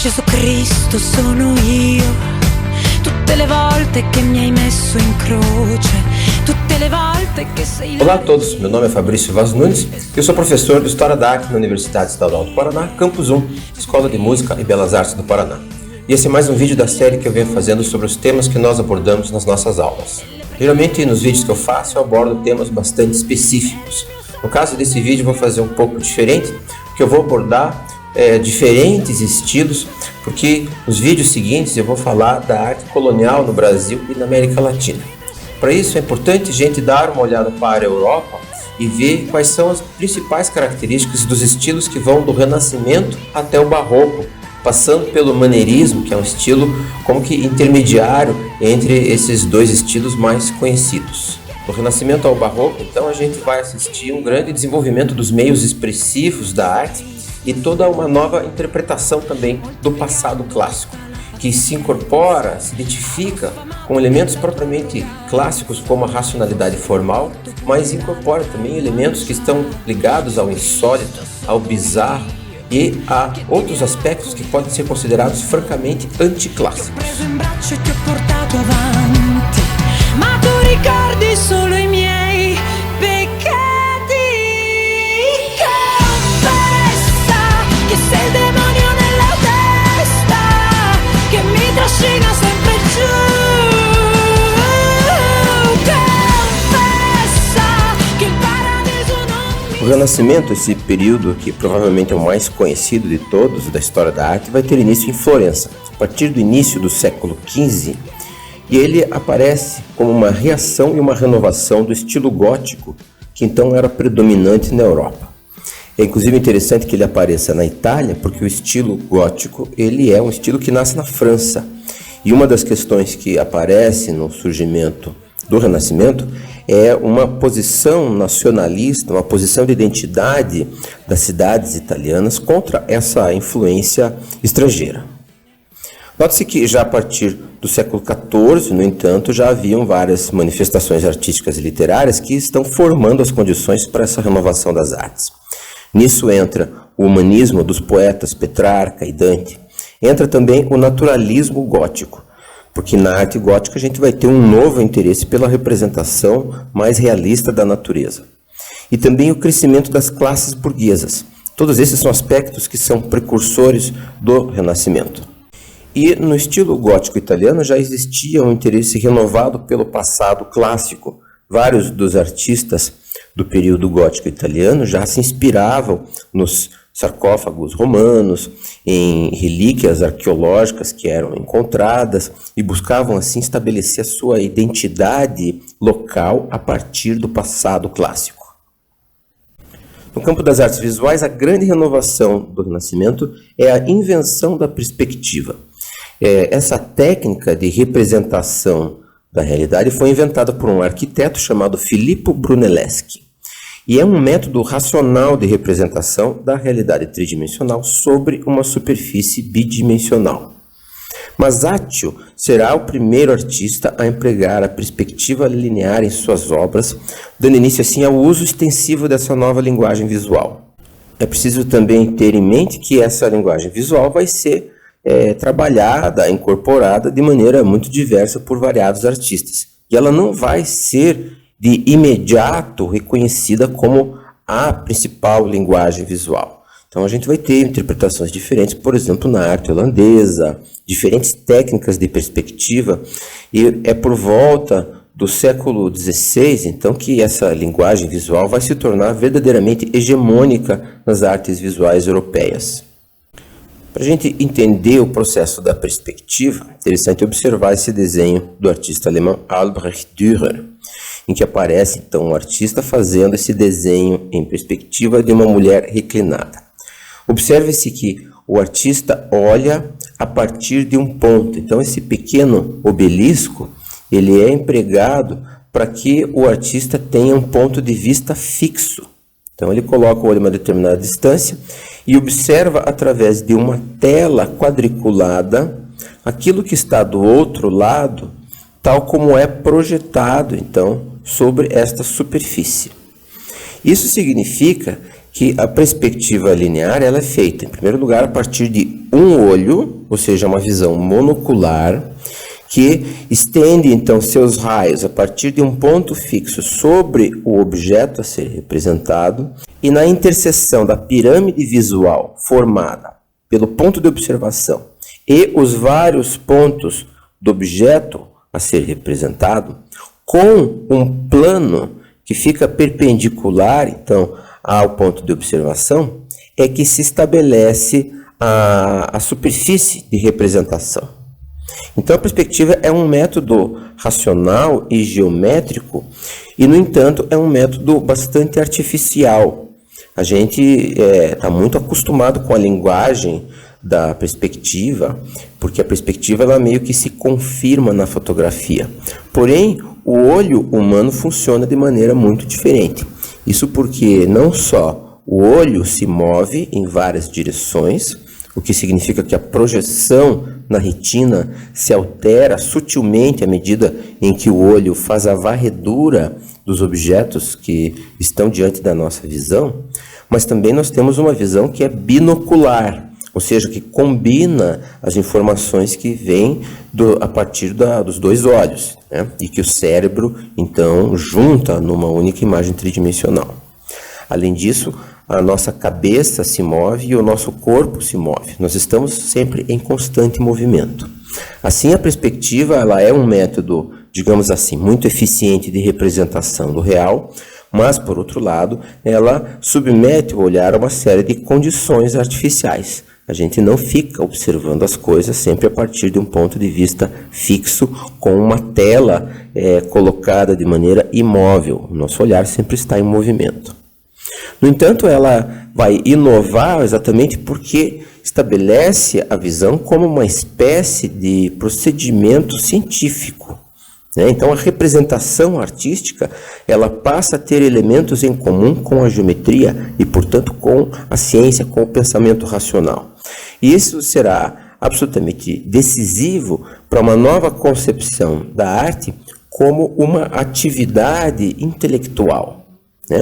Gesù Cristo sono io, tutte le volte che mi hai messo in croce, tutte le volte che sei... Olá a todos, meu nome é Fabrício Vaz Nunes e eu sou professor de História da Arte na Universidade Estadual do Paraná, Campus 1, Escola de Música e Belas Artes do Paraná. E esse é mais um vídeo da série que eu venho fazendo sobre os temas que nós abordamos nas nossas aulas. Geralmente nos vídeos que eu faço eu abordo temas bastante específicos. No caso desse vídeo eu vou fazer um pouco diferente, porque eu vou abordar diferentes estilos, porque nos vídeos seguintes eu vou falar da arte colonial no Brasil e na América Latina. Para isso é importante a gente dar uma olhada para a Europa e ver quais são as principais características dos estilos que vão do Renascimento até o Barroco, passando pelo maneirismo, que é um estilo como que intermediário entre esses dois estilos mais conhecidos. Do Renascimento ao Barroco, então, a gente vai assistir um grande desenvolvimento dos meios expressivos da arte e toda uma nova interpretação também do passado clássico, que se incorpora, se identifica com elementos propriamente clássicos como a racionalidade formal, mas incorpora também elementos que estão ligados ao insólito, ao bizarro e a outros aspectos que podem ser considerados francamente anticlássicos. O Renascimento, esse período que provavelmente é o mais conhecido de todos da história da arte, vai ter início em Florença, a partir do início do século XV, e ele aparece como uma reação e uma renovação do estilo gótico, que então era predominante na Europa. É inclusive interessante que ele apareça na Itália, porque o estilo gótico ele é um estilo que nasce na França, e uma das questões que aparece no surgimento do Renascimento é uma posição nacionalista, uma posição de identidade das cidades italianas contra essa influência estrangeira. Note-se que já a partir do século XIV, no entanto, já haviam várias manifestações artísticas e literárias que estão formando as condições para essa renovação das artes. Nisso entra o humanismo dos poetas Petrarca e Dante, entra também o naturalismo gótico, porque na arte gótica a gente vai ter um novo interesse pela representação mais realista da natureza. E também o crescimento das classes burguesas. Todos esses são aspectos que são precursores do Renascimento. E no estilo gótico italiano já existia um interesse renovado pelo passado clássico. Vários dos artistas do período gótico italiano já se inspiravam nos sarcófagos romanos, em relíquias arqueológicas que eram encontradas e buscavam assim estabelecer a sua identidade local a partir do passado clássico. No campo das artes visuais, a grande renovação do Renascimento é a invenção da perspectiva. Essa técnica de representação da realidade foi inventada por um arquiteto chamado Filippo Brunelleschi. E é um método racional de representação da realidade tridimensional sobre uma superfície bidimensional. Masaccio será o primeiro artista a empregar a perspectiva linear em suas obras, dando início assim ao uso extensivo dessa nova linguagem visual. É preciso também ter em mente que essa linguagem visual vai ser trabalhada, incorporada de maneira muito diversa por variados artistas. E ela não vai ser de imediato reconhecida como a principal linguagem visual. Então a gente vai ter interpretações diferentes, por exemplo, na arte holandesa, diferentes técnicas de perspectiva, e é por volta do século XVI, então, que essa linguagem visual vai se tornar verdadeiramente hegemônica nas artes visuais europeias. Para a gente entender o processo da perspectiva, é interessante observar esse desenho do artista alemão Albrecht Dürer, em que aparece então o artista fazendo esse desenho em perspectiva de uma mulher reclinada. Observe-se que o artista olha a partir de um ponto. Então esse pequeno obelisco, ele é empregado para que o artista tenha um ponto de vista fixo. Então ele coloca o olho a uma determinada distância e observa através de uma tela quadriculada aquilo que está do outro lado, tal como é projetado então sobre esta superfície. Isso significa que a perspectiva linear ela é feita, em primeiro lugar, a partir de um olho, ou seja, uma visão monocular, que estende então seus raios a partir de um ponto fixo sobre o objeto a ser representado, e na interseção da pirâmide visual formada pelo ponto de observação e os vários pontos do objeto a ser representado, com um plano que fica perpendicular então ao ponto de observação, é que se estabelece a superfície de representação. Então, a perspectiva é um método racional e geométrico e, no entanto, é um método bastante artificial. A gente está muito acostumado com a linguagem da perspectiva, porque a perspectiva ela meio que se confirma na fotografia. Porém, o olho humano funciona de maneira muito diferente. Isso porque não só o olho se move em várias direções, o que significa que a projeção na retina se altera sutilmente à medida em que o olho faz a varredura dos objetos que estão diante da nossa visão, mas também nós temos uma visão que é binocular, ou seja, que combina as informações que vêm a partir dos dois olhos, né? E que o cérebro, então, junta numa única imagem tridimensional. Além disso, a nossa cabeça se move e o nosso corpo se move. Nós estamos sempre em constante movimento. Assim, a perspectiva ela é um método, digamos assim, muito eficiente de representação do real, mas, por outro lado, ela submete o olhar a uma série de condições artificiais. A gente não fica observando as coisas sempre a partir de um ponto de vista fixo, com uma tela colocada de maneira imóvel. O nosso olhar sempre está em movimento. No entanto, ela vai inovar exatamente porque estabelece a visão como uma espécie de procedimento científico. Então, a representação artística ela passa a ter elementos em comum com a geometria e, portanto, com a ciência, com o pensamento racional. E isso será absolutamente decisivo para uma nova concepção da arte como uma atividade intelectual.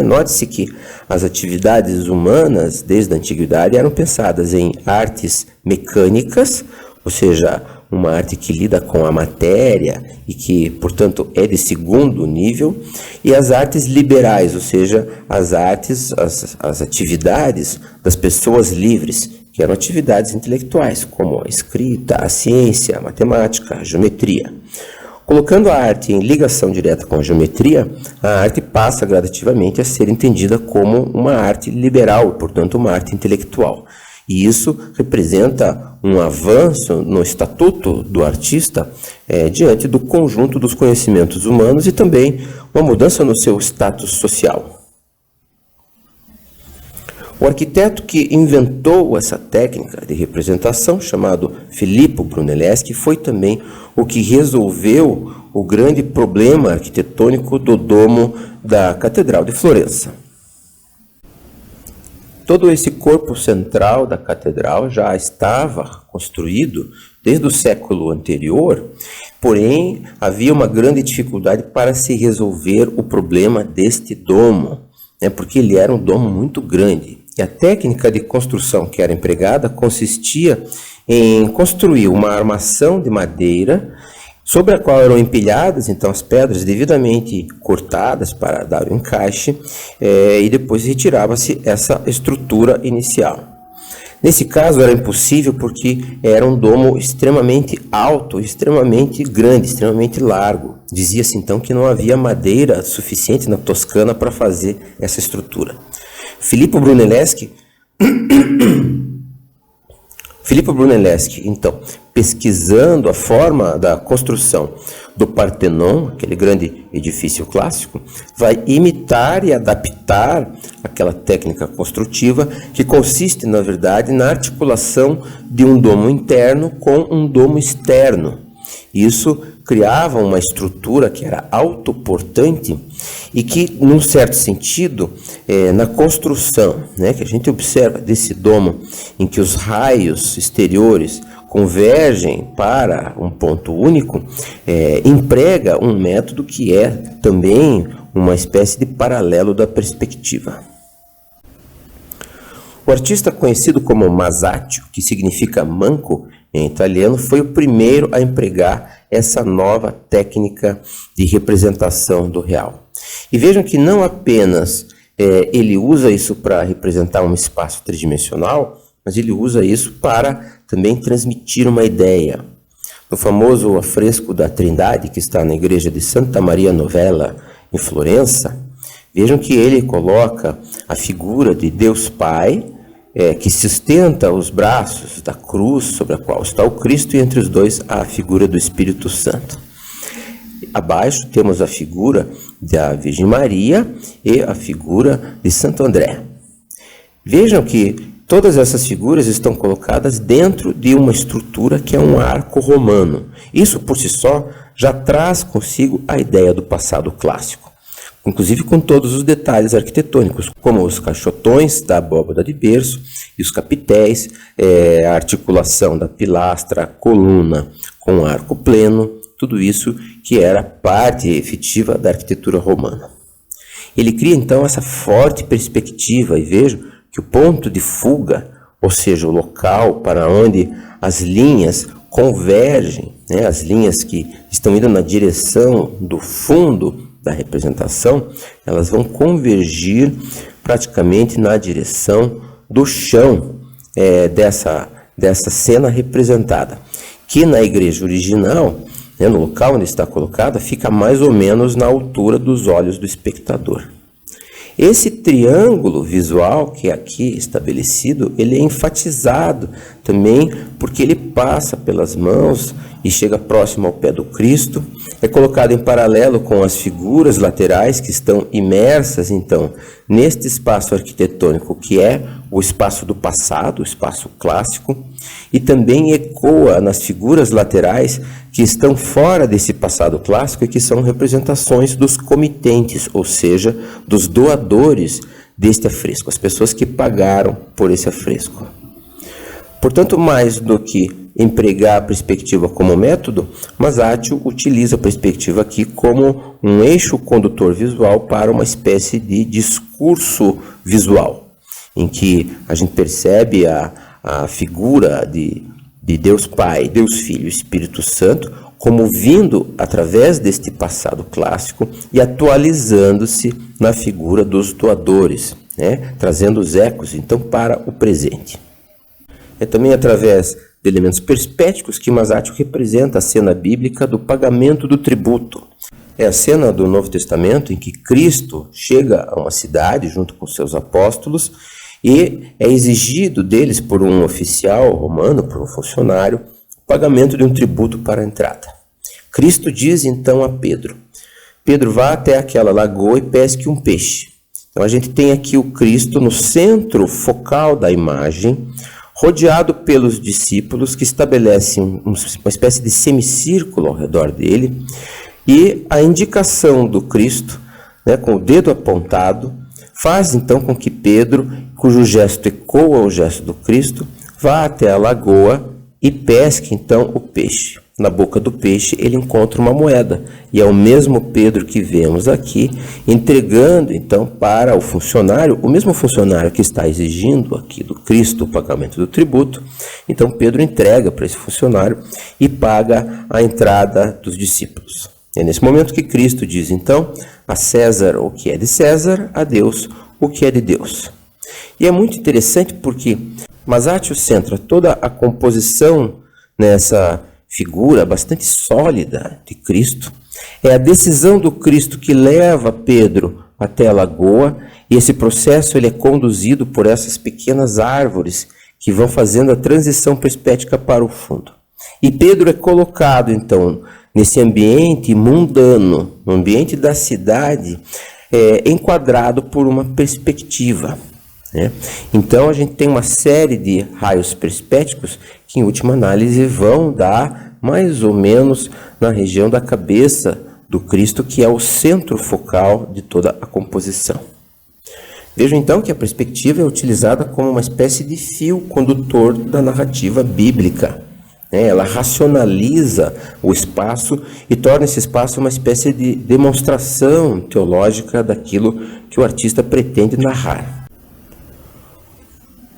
Note-se que as atividades humanas, desde a antiguidade, eram pensadas em artes mecânicas, ou seja, uma arte que lida com a matéria e que, portanto, é de segundo nível, e as artes liberais, ou seja, as atividades das pessoas livres, que eram atividades intelectuais, como a escrita, a ciência, a matemática, a geometria. Colocando a arte em ligação direta com a geometria, a arte passa gradativamente a ser entendida como uma arte liberal, portanto, uma arte intelectual. E isso representa um avanço no estatuto do artista diante do conjunto dos conhecimentos humanos e também uma mudança no seu status social. O arquiteto que inventou essa técnica de representação, chamado Filippo Brunelleschi, foi também o que resolveu o grande problema arquitetônico do domo da Catedral de Florença. Todo esse corpo central da catedral já estava construído desde o século anterior, porém havia uma grande dificuldade para se resolver o problema deste domo, porque ele era um domo muito grande. E a técnica de construção que era empregada consistia em construir uma armação de madeira sobre a qual eram empilhadas então as pedras devidamente cortadas para dar o encaixe e depois retirava-se essa estrutura inicial. Nesse caso era impossível porque era um domo extremamente alto, extremamente grande, extremamente largo. Dizia-se então que não havia madeira suficiente na Toscana para fazer essa estrutura. Filippo Brunelleschi, então, pesquisando a forma da construção do Partenon, aquele grande edifício clássico, vai imitar e adaptar aquela técnica construtiva que consiste, na verdade, na articulação de um domo interno com um domo externo. Isso criava uma estrutura que era autoportante e que, num certo sentido, na construção, que a gente observa desse domo, em que os raios exteriores convergem para um ponto único, emprega um método que é também uma espécie de paralelo da perspectiva. O artista conhecido como Masaccio, que significa manco em italiano, foi o primeiro a empregar essa nova técnica de representação do real. E vejam que não apenas ele usa isso para representar um espaço tridimensional, mas ele usa isso para também transmitir uma ideia. No famoso afresco da Trindade, que está na igreja de Santa Maria Novella, em Florença, vejam que ele coloca a figura de Deus Pai, que sustenta os braços da cruz sobre a qual está o Cristo, e entre os dois a figura do Espírito Santo. Abaixo temos a figura da Virgem Maria e a figura de Santo André. Vejam que todas essas figuras estão colocadas dentro de uma estrutura que é um arco romano. Isso por si só já traz consigo a ideia do passado clássico, inclusive com todos os detalhes arquitetônicos, como os caixotões da abóbada de berço e os capitéis, a articulação da pilastra, a coluna com arco pleno, tudo isso que era parte efetiva da arquitetura romana. Ele cria então essa forte perspectiva, e vejam que o ponto de fuga, ou seja, o local para onde as linhas convergem, as linhas que estão indo na direção do fundo da representação, elas vão convergir praticamente na direção do chão dessa cena representada, que na igreja original, no local onde está colocada, fica mais ou menos na altura dos olhos do espectador. Esse triângulo visual que é aqui estabelecido, ele é enfatizado também porque ele passa pelas mãos e chega próximo ao pé do Cristo, é colocado em paralelo com as figuras laterais que estão imersas, então, neste espaço arquitetônico que é o espaço do passado, o espaço clássico, e também ecoa nas figuras laterais que estão fora desse passado clássico e que são representações dos comitentes, ou seja, dos doadores deste afresco, as pessoas que pagaram por esse afresco. Portanto, mais do que empregar a perspectiva como método, Masaccio utiliza a perspectiva aqui como um eixo condutor visual para uma espécie de discurso visual, em que a gente percebe a figura de Deus Pai, Deus Filho e Espírito Santo como vindo através deste passado clássico e atualizando-se na figura dos doadores, trazendo os ecos então para o presente. É também através de elementos perspéticos que Masaccio representa a cena bíblica do pagamento do tributo. É a cena do Novo Testamento em que Cristo chega a uma cidade junto com seus apóstolos e é exigido deles por um oficial romano, por um funcionário, o pagamento de um tributo para a entrada. Cristo diz então a Pedro: Pedro, vá até aquela lagoa e pesque um peixe. Então a gente tem aqui o Cristo no centro focal da imagem, rodeado pelos discípulos que estabelecem uma espécie de semicírculo ao redor dele, e a indicação do Cristo, com o dedo apontado, faz então com que Pedro, cujo gesto ecoa o gesto do Cristo, vá até a lagoa e pesque então o peixe. Na boca do peixe ele encontra uma moeda, e é o mesmo Pedro que vemos aqui entregando então para o funcionário, o mesmo funcionário que está exigindo aqui do Cristo o pagamento do tributo. Então Pedro entrega para esse funcionário e paga a entrada dos discípulos. É nesse momento que Cristo diz então: a César o que é de César, a Deus o que é de Deus. E é muito interessante porque Masaccio centra toda a composição nessa figura bastante sólida de Cristo. É a decisão do Cristo que leva Pedro até a lagoa, e esse processo ele é conduzido por essas pequenas árvores que vão fazendo a transição perspética para o fundo. E Pedro é colocado então nesse ambiente mundano, no ambiente da cidade, enquadrado por uma perspectiva. Então a gente tem uma série de raios perspéticos que em última análise vão dar mais ou menos na região da cabeça do Cristo, que é o centro focal de toda a composição. Vejam então que a perspectiva é utilizada como uma espécie de fio condutor da narrativa bíblica. Ela racionaliza o espaço e torna esse espaço uma espécie de demonstração teológica daquilo que o artista pretende narrar.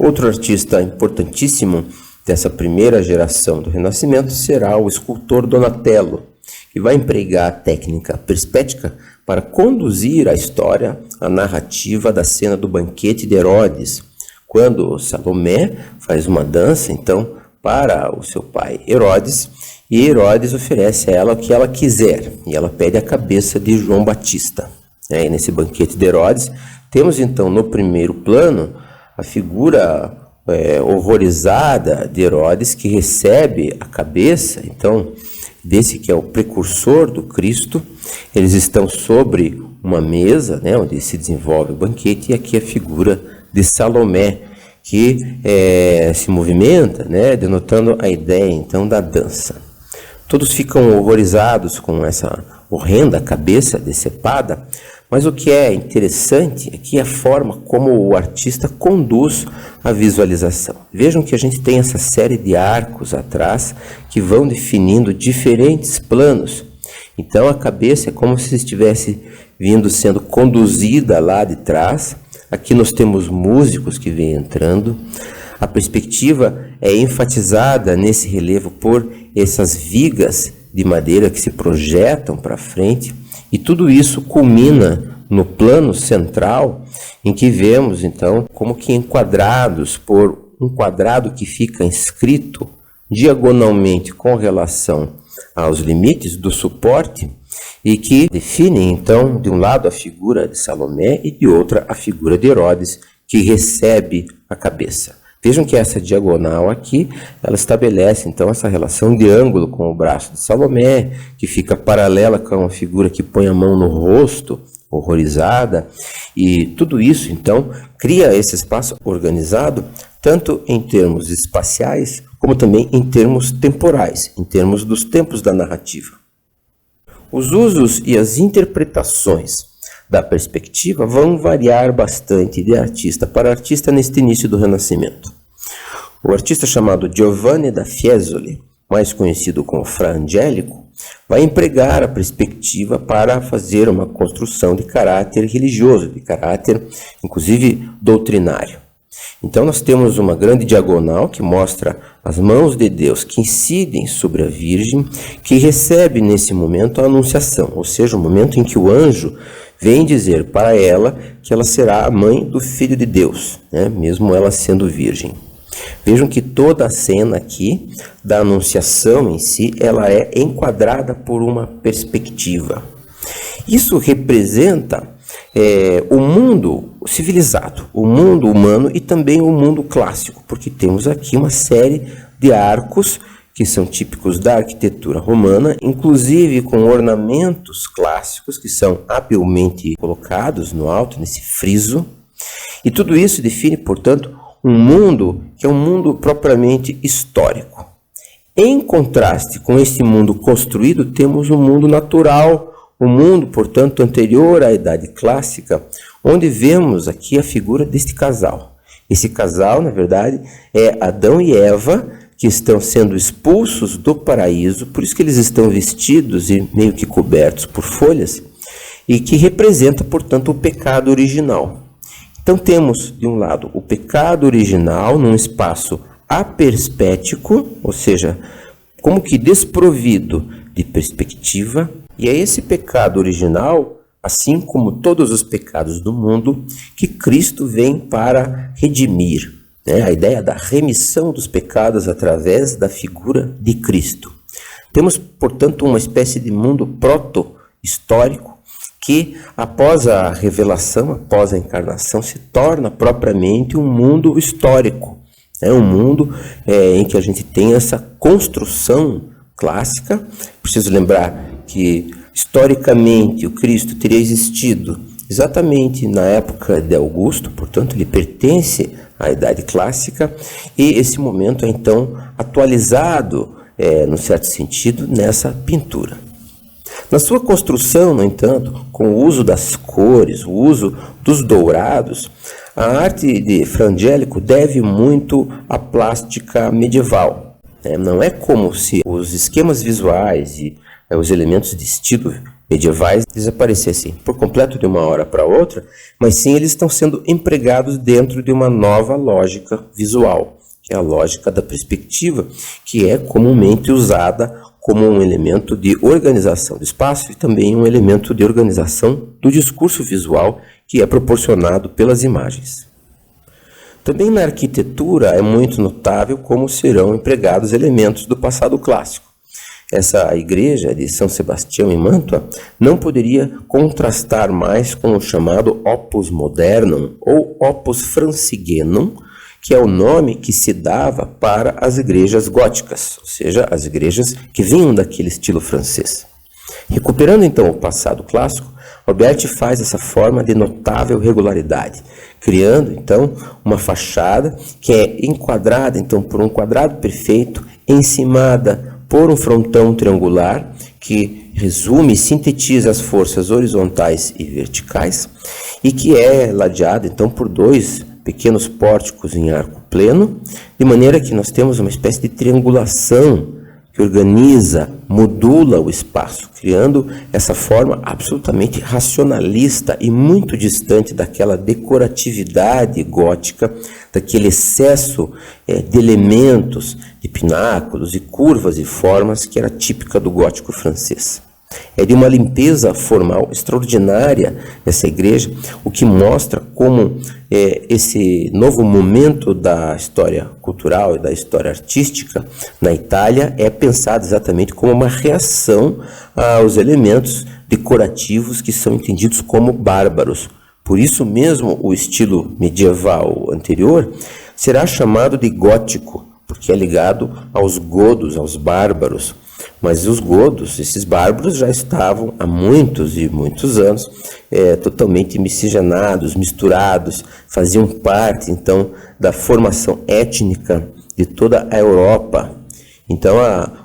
Outro artista importantíssimo dessa primeira geração do Renascimento será o escultor Donatello, que vai empregar a técnica perspética para conduzir a história, a narrativa da cena do banquete de Herodes, quando Salomé faz uma dança, então, para o seu pai Herodes, e Herodes oferece a ela o que ela quiser, e ela pede a cabeça de João Batista. E nesse banquete de Herodes, temos então no primeiro plano a figura horrorizada de Herodes, que recebe a cabeça, então, desse que é o precursor do Cristo. Eles estão sobre uma mesa, onde se desenvolve o banquete, e aqui a figura de Salomé, que se movimenta, denotando a ideia então da dança. Todos ficam horrorizados com essa horrenda cabeça decepada, mas o que é interessante aqui é a forma como o artista conduz a visualização. Vejam que a gente tem essa série de arcos atrás que vão definindo diferentes planos. Então a cabeça é como se estivesse sendo conduzida lá de trás. Aqui nós temos músicos que vêm entrando. A perspectiva é enfatizada nesse relevo por essas vigas de madeira que se projetam para frente. E tudo isso culmina no plano central, em que vemos, então, como que enquadrados por um quadrado que fica inscrito diagonalmente com relação aos limites do suporte, e que definem, então, de um lado a figura de Salomé e de outra a figura de Herodes, que recebe a cabeça. Vejam que essa diagonal aqui, ela estabelece então essa relação de ângulo com o braço de Salomé, que fica paralela com a figura que põe a mão no rosto, horrorizada, e tudo isso então cria esse espaço organizado, tanto em termos espaciais, como também em termos temporais, em termos dos tempos da narrativa. Os usos e as interpretações da perspectiva vão variar bastante de artista para artista neste início do Renascimento. O artista chamado Giovanni da Fiesole, mais conhecido como Fra Angelico, vai empregar a perspectiva para fazer uma construção de caráter religioso, de caráter inclusive doutrinário. Então nós temos uma grande diagonal que mostra as mãos de Deus que incidem sobre a Virgem, que recebe nesse momento a anunciação, ou seja, o momento em que o anjo vem dizer para ela que ela será a mãe do Filho de Deus, mesmo ela sendo virgem. Vejam que toda a cena aqui da anunciação em si, ela é enquadrada por uma perspectiva. Isso representa o mundo civilizado, o mundo humano e também o mundo clássico, porque temos aqui uma série de arcos que são típicos da arquitetura romana, inclusive com ornamentos clássicos que são habilmente colocados no alto, nesse friso. E tudo isso define, portanto, um mundo que é um mundo propriamente histórico. Em contraste com esse mundo construído, temos um mundo natural, o mundo, portanto, anterior à Idade Clássica, onde vemos aqui a figura deste casal. Esse casal, na verdade, é Adão e Eva, que estão sendo expulsos do paraíso, por isso que eles estão vestidos e meio que cobertos por folhas, e que representa, portanto, o pecado original. Então temos, de um lado, o pecado original num espaço aperspético, ou seja, como que desprovido de perspectiva, e é esse pecado original, assim como todos os pecados do mundo, que Cristo vem para redimir. A ideia da remissão dos pecados através da figura de Cristo. Temos, portanto, uma espécie de mundo proto-histórico que, após a revelação, após a encarnação, se torna propriamente um mundo histórico. É um mundo em que a gente tem essa construção clássica. Preciso lembrar que, historicamente, o Cristo teria existido exatamente na época de Augusto, portanto, ele pertence à Idade Clássica, e esse momento é então atualizado, num certo sentido, nessa pintura. Na sua construção, no entanto, com o uso das cores, o uso dos dourados, a arte de Fra Angelico deve muito à plástica medieval. Não é como se os esquemas visuais e os elementos de estilo medievais desaparecessem por completo de uma hora para outra, mas sim eles estão sendo empregados dentro de uma nova lógica visual, que é a lógica da perspectiva, que é comumente usada como um elemento de organização do espaço e também um elemento de organização do discurso visual que é proporcionado pelas imagens. Também na arquitetura é muito notável como serão empregados elementos do passado clássico. Essa igreja de São Sebastião em Mantua não poderia contrastar mais com o chamado Opus Modernum ou Opus Francigenum, que é o nome que se dava para as igrejas góticas, ou seja, as igrejas que vinham daquele estilo francês. Recuperando então o passado clássico, Alberti faz essa forma de notável regularidade, criando então uma fachada que é enquadrada então por um quadrado perfeito, encimada por um frontão triangular que resume e sintetiza as forças horizontais e verticais e que é ladeada então por dois pequenos pórticos em arco pleno, de maneira que nós temos uma espécie de triangulação que organiza, modula o espaço, criando essa forma absolutamente racionalista e muito distante daquela decoratividade gótica, daquele excesso de elementos, de pináculos e curvas e formas que era típica do gótico francês. É de uma limpeza formal extraordinária essa igreja, o que mostra como esse novo momento da história cultural e da história artística na Itália é pensado exatamente como uma reação aos elementos decorativos que são entendidos como bárbaros. Por isso mesmo o estilo medieval anterior será chamado de gótico, porque é ligado aos godos, aos bárbaros. Mas os godos, esses bárbaros, já estavam há muitos e muitos anos totalmente miscigenados, misturados, faziam parte, então, da formação étnica de toda a Europa. Então,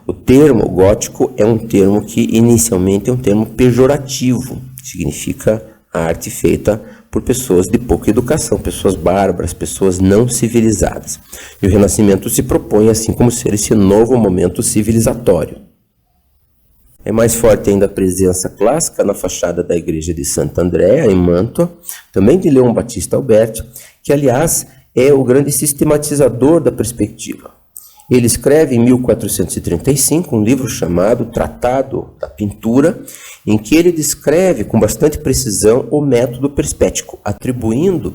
o termo gótico é um termo que, inicialmente, é um termo pejorativo, significa a arte feita por pessoas de pouca educação, pessoas bárbaras, pessoas não civilizadas. E o Renascimento se propõe, assim como ser esse novo momento civilizatório. É mais forte ainda a presença clássica na fachada da igreja de Sant'Andrea, em Mantua, também de Leão Battista Alberti, que, aliás, é o grande sistematizador da perspectiva. Ele escreve em 1435 um livro chamado Tratado da Pintura, em que ele descreve com bastante precisão o método perspético, atribuindo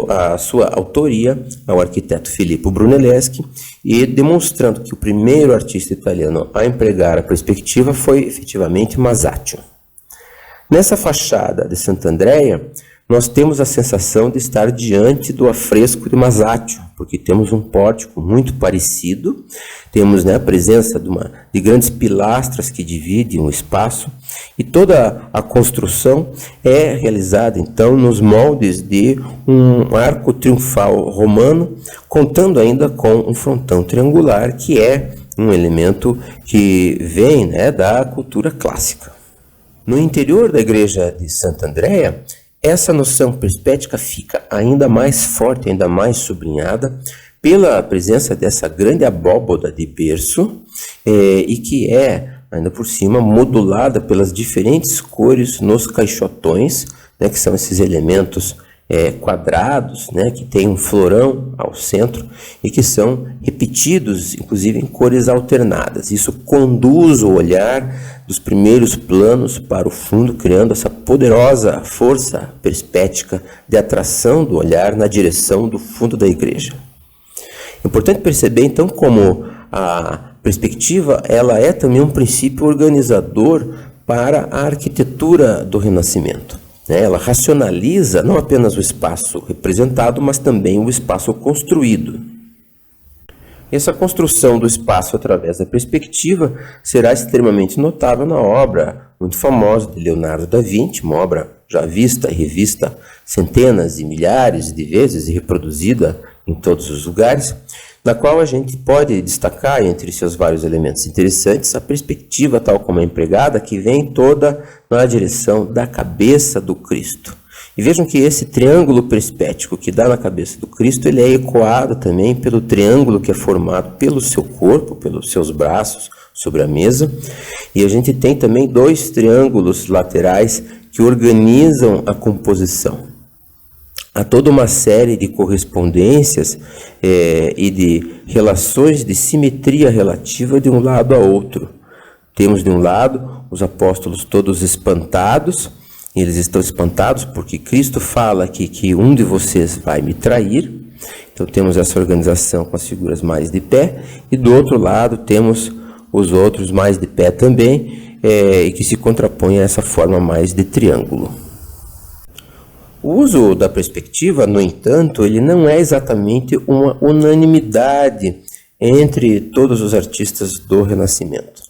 a sua autoria ao arquiteto Filippo Brunelleschi e demonstrando que o primeiro artista italiano a empregar a perspectiva foi efetivamente Masaccio. Nessa fachada de Sant'Andrea, nós temos a sensação de estar diante do afresco de Masaccio, porque temos um pórtico muito parecido, temos a presença de grandes pilastras que dividem o espaço, e toda a construção é realizada, então, nos moldes de um arco triunfal romano, contando ainda com um frontão triangular, que é um elemento que vem da cultura clássica. No interior da igreja de Sant'Andrea, essa noção perspética fica ainda mais forte, ainda mais sublinhada pela presença dessa grande abóboda de berço e que é, ainda por cima, modulada pelas diferentes cores nos caixotões, que são esses elementos quadrados, que tem um florão ao centro e que são repetidos, inclusive em cores alternadas. Isso conduz o olhar dos primeiros planos para o fundo, criando essa poderosa força perspética de atração do olhar na direção do fundo da igreja. É importante perceber, então, como a perspectiva ela é também um princípio organizador para a arquitetura do Renascimento. Ela racionaliza não apenas o espaço representado, mas também o espaço construído. Essa construção do espaço através da perspectiva será extremamente notável na obra muito famosa de Leonardo da Vinci, uma obra já vista e revista centenas e milhares de vezes e reproduzida em todos os lugares, na qual a gente pode destacar, entre seus vários elementos interessantes, a perspectiva tal como é empregada, que vem toda na direção da cabeça do Cristo. E vejam que esse triângulo perspético que dá na cabeça do Cristo, ele é ecoado também pelo triângulo que é formado pelo seu corpo, pelos seus braços, sobre a mesa. E a gente tem também 2 triângulos laterais que organizam a composição. Há toda uma série de correspondências e de relações de simetria relativa de um lado a outro. Temos de um lado os apóstolos todos espantados. Eles estão espantados porque Cristo fala aqui que um de vocês vai me trair. Então temos essa organização com as figuras mais de pé. E do outro lado temos os outros mais de pé também, e que se contrapõem a essa forma mais de triângulo. O uso da perspectiva, no entanto, ele não é exatamente uma unanimidade entre todos os artistas do Renascimento.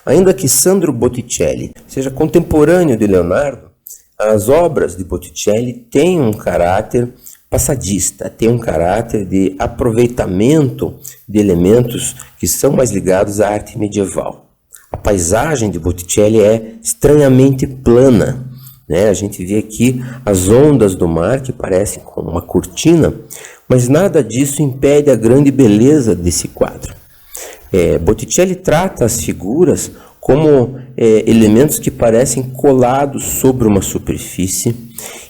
Ainda que Sandro Botticelli seja contemporâneo de Leonardo, as obras de Botticelli têm um caráter passadista, têm um caráter de aproveitamento de elementos que são mais ligados à arte medieval. A paisagem de Botticelli é estranhamente plana. A gente vê aqui as ondas do mar que parecem com uma cortina, mas nada disso impede a grande beleza desse quadro. Botticelli trata as figuras como elementos que parecem colados sobre uma superfície,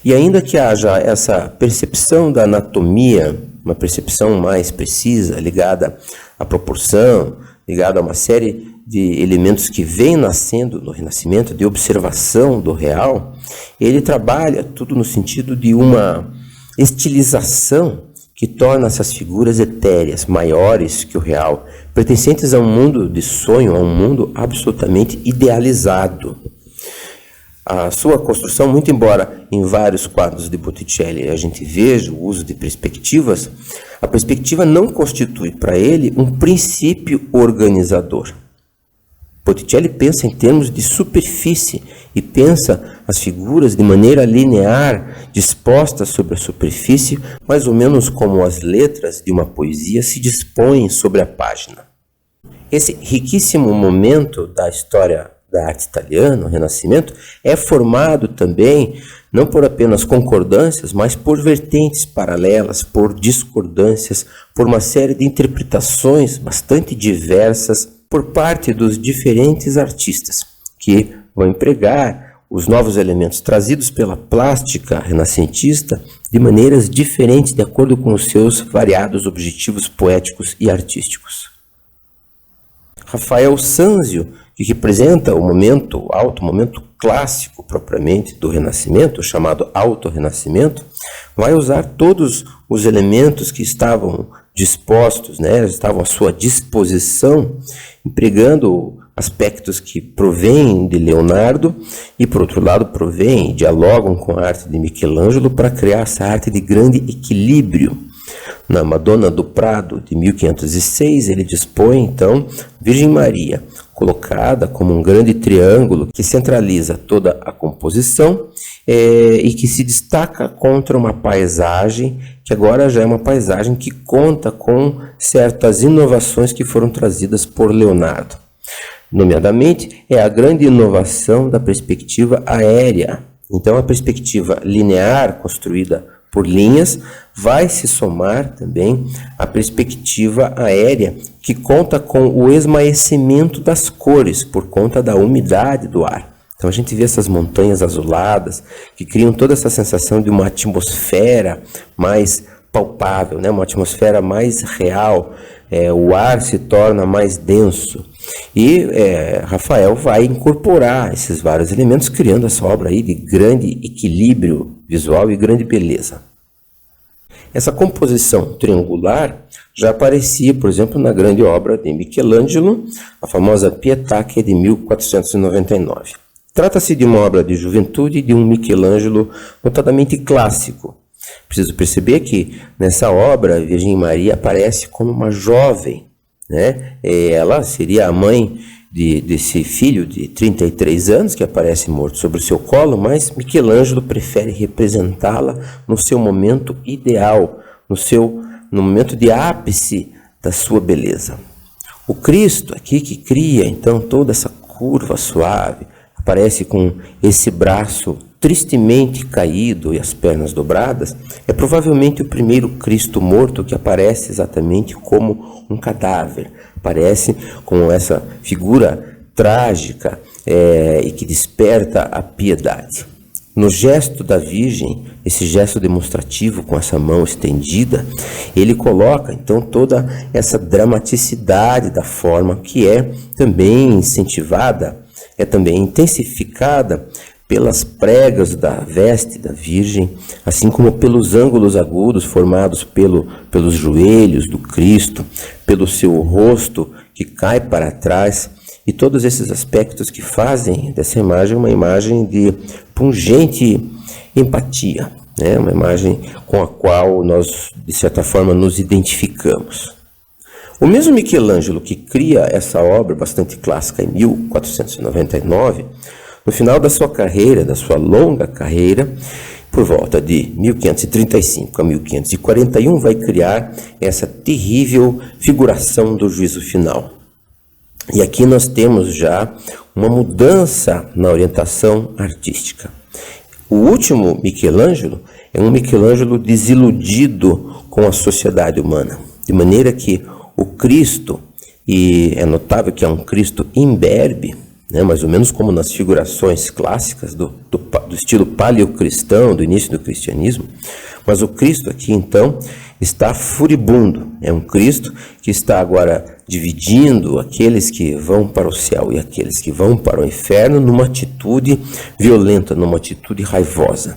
e ainda que haja essa percepção da anatomia, uma percepção mais precisa, ligada à proporção, ligada a uma série de elementos que vêm nascendo no Renascimento, de observação do real, ele trabalha tudo no sentido de uma estilização que torna essas figuras etéreas, maiores que o real, pertencentes a um mundo de sonho, a um mundo absolutamente idealizado. A sua construção, muito embora em vários quadros de Botticelli a gente veja o uso de perspectivas, a perspectiva não constitui para ele um princípio organizador. Botticelli pensa em termos de superfície e pensa as figuras de maneira linear, dispostas sobre a superfície, mais ou menos como as letras de uma poesia se dispõem sobre a página. Esse riquíssimo momento da história da arte italiana, o Renascimento, é formado também não por apenas concordâncias, mas por vertentes paralelas, por discordâncias, por uma série de interpretações bastante diversas por parte dos diferentes artistas, que vão empregar os novos elementos trazidos pela plástica renascentista de maneiras diferentes de acordo com os seus variados objetivos poéticos e artísticos. Rafael Sanzio, que representa o momento alto, o momento clássico propriamente do Renascimento, chamado Alto Renascimento, vai usar todos os elementos que estavam dispostos, estavam à sua disposição, empregando aspectos que provêm de Leonardo e, por outro lado, provêm e dialogam com a arte de Michelangelo para criar essa arte de grande equilíbrio. Na Madonna do Prado, de 1506, ele dispõe, então, Virgem Maria, colocada como um grande triângulo que centraliza toda a composição e que se destaca contra uma paisagem que agora já é uma paisagem que conta com certas inovações que foram trazidas por Leonardo. Nomeadamente, é a grande inovação da perspectiva aérea. Então, a perspectiva linear, construída por linhas, vai se somar também à perspectiva aérea, que conta com o esmaecimento das cores, por conta da umidade do ar. Então a gente vê essas montanhas azuladas, que criam toda essa sensação de uma atmosfera mais palpável, uma atmosfera mais real, o ar se torna mais denso. E Rafael vai incorporar esses vários elementos, criando essa obra aí de grande equilíbrio visual e grande beleza. Essa composição triangular já aparecia, por exemplo, na grande obra de Michelangelo, a famosa Pietà, que é de 1499. Trata-se de uma obra de juventude de um Michelangelo notadamente clássico. Preciso perceber que nessa obra a Virgem Maria aparece como uma jovem, Ela seria a mãe desse filho de 33 anos que aparece morto sobre o seu colo, mas Michelangelo prefere representá-la no seu momento ideal, no momento de ápice da sua beleza. O Cristo aqui que cria então toda essa curva suave, aparece com esse braço tristemente caído e as pernas dobradas, é provavelmente o primeiro Cristo morto que aparece exatamente como um cadáver. Aparece com essa figura trágica e que desperta a piedade. No gesto da Virgem, esse gesto demonstrativo com essa mão estendida, ele coloca então toda essa dramaticidade da forma que é também incentivada, é também intensificada pelas pregas da veste da Virgem, assim como pelos ângulos agudos formados pelos joelhos do Cristo, pelo seu rosto que cai para trás, e todos esses aspectos que fazem dessa imagem uma imagem de pungente empatia, né? Uma imagem com a qual nós, de certa forma, nos identificamos. O mesmo Michelangelo que cria essa obra bastante clássica em 1499, no final da sua carreira, da sua longa carreira, por volta de 1535 a 1541, vai criar essa terrível figuração do juízo final. E aqui nós temos já uma mudança na orientação artística. O último Michelangelo é um Michelangelo desiludido com a sociedade humana, de maneira que o Cristo, e é notável que é um Cristo imberbe, né, mais ou menos como nas figurações clássicas do estilo paleocristão, do início do cristianismo, mas o Cristo aqui então está furibundo. É um Cristo que está agora dividindo aqueles que vão para o céu e aqueles que vão para o inferno numa atitude violenta, numa atitude raivosa.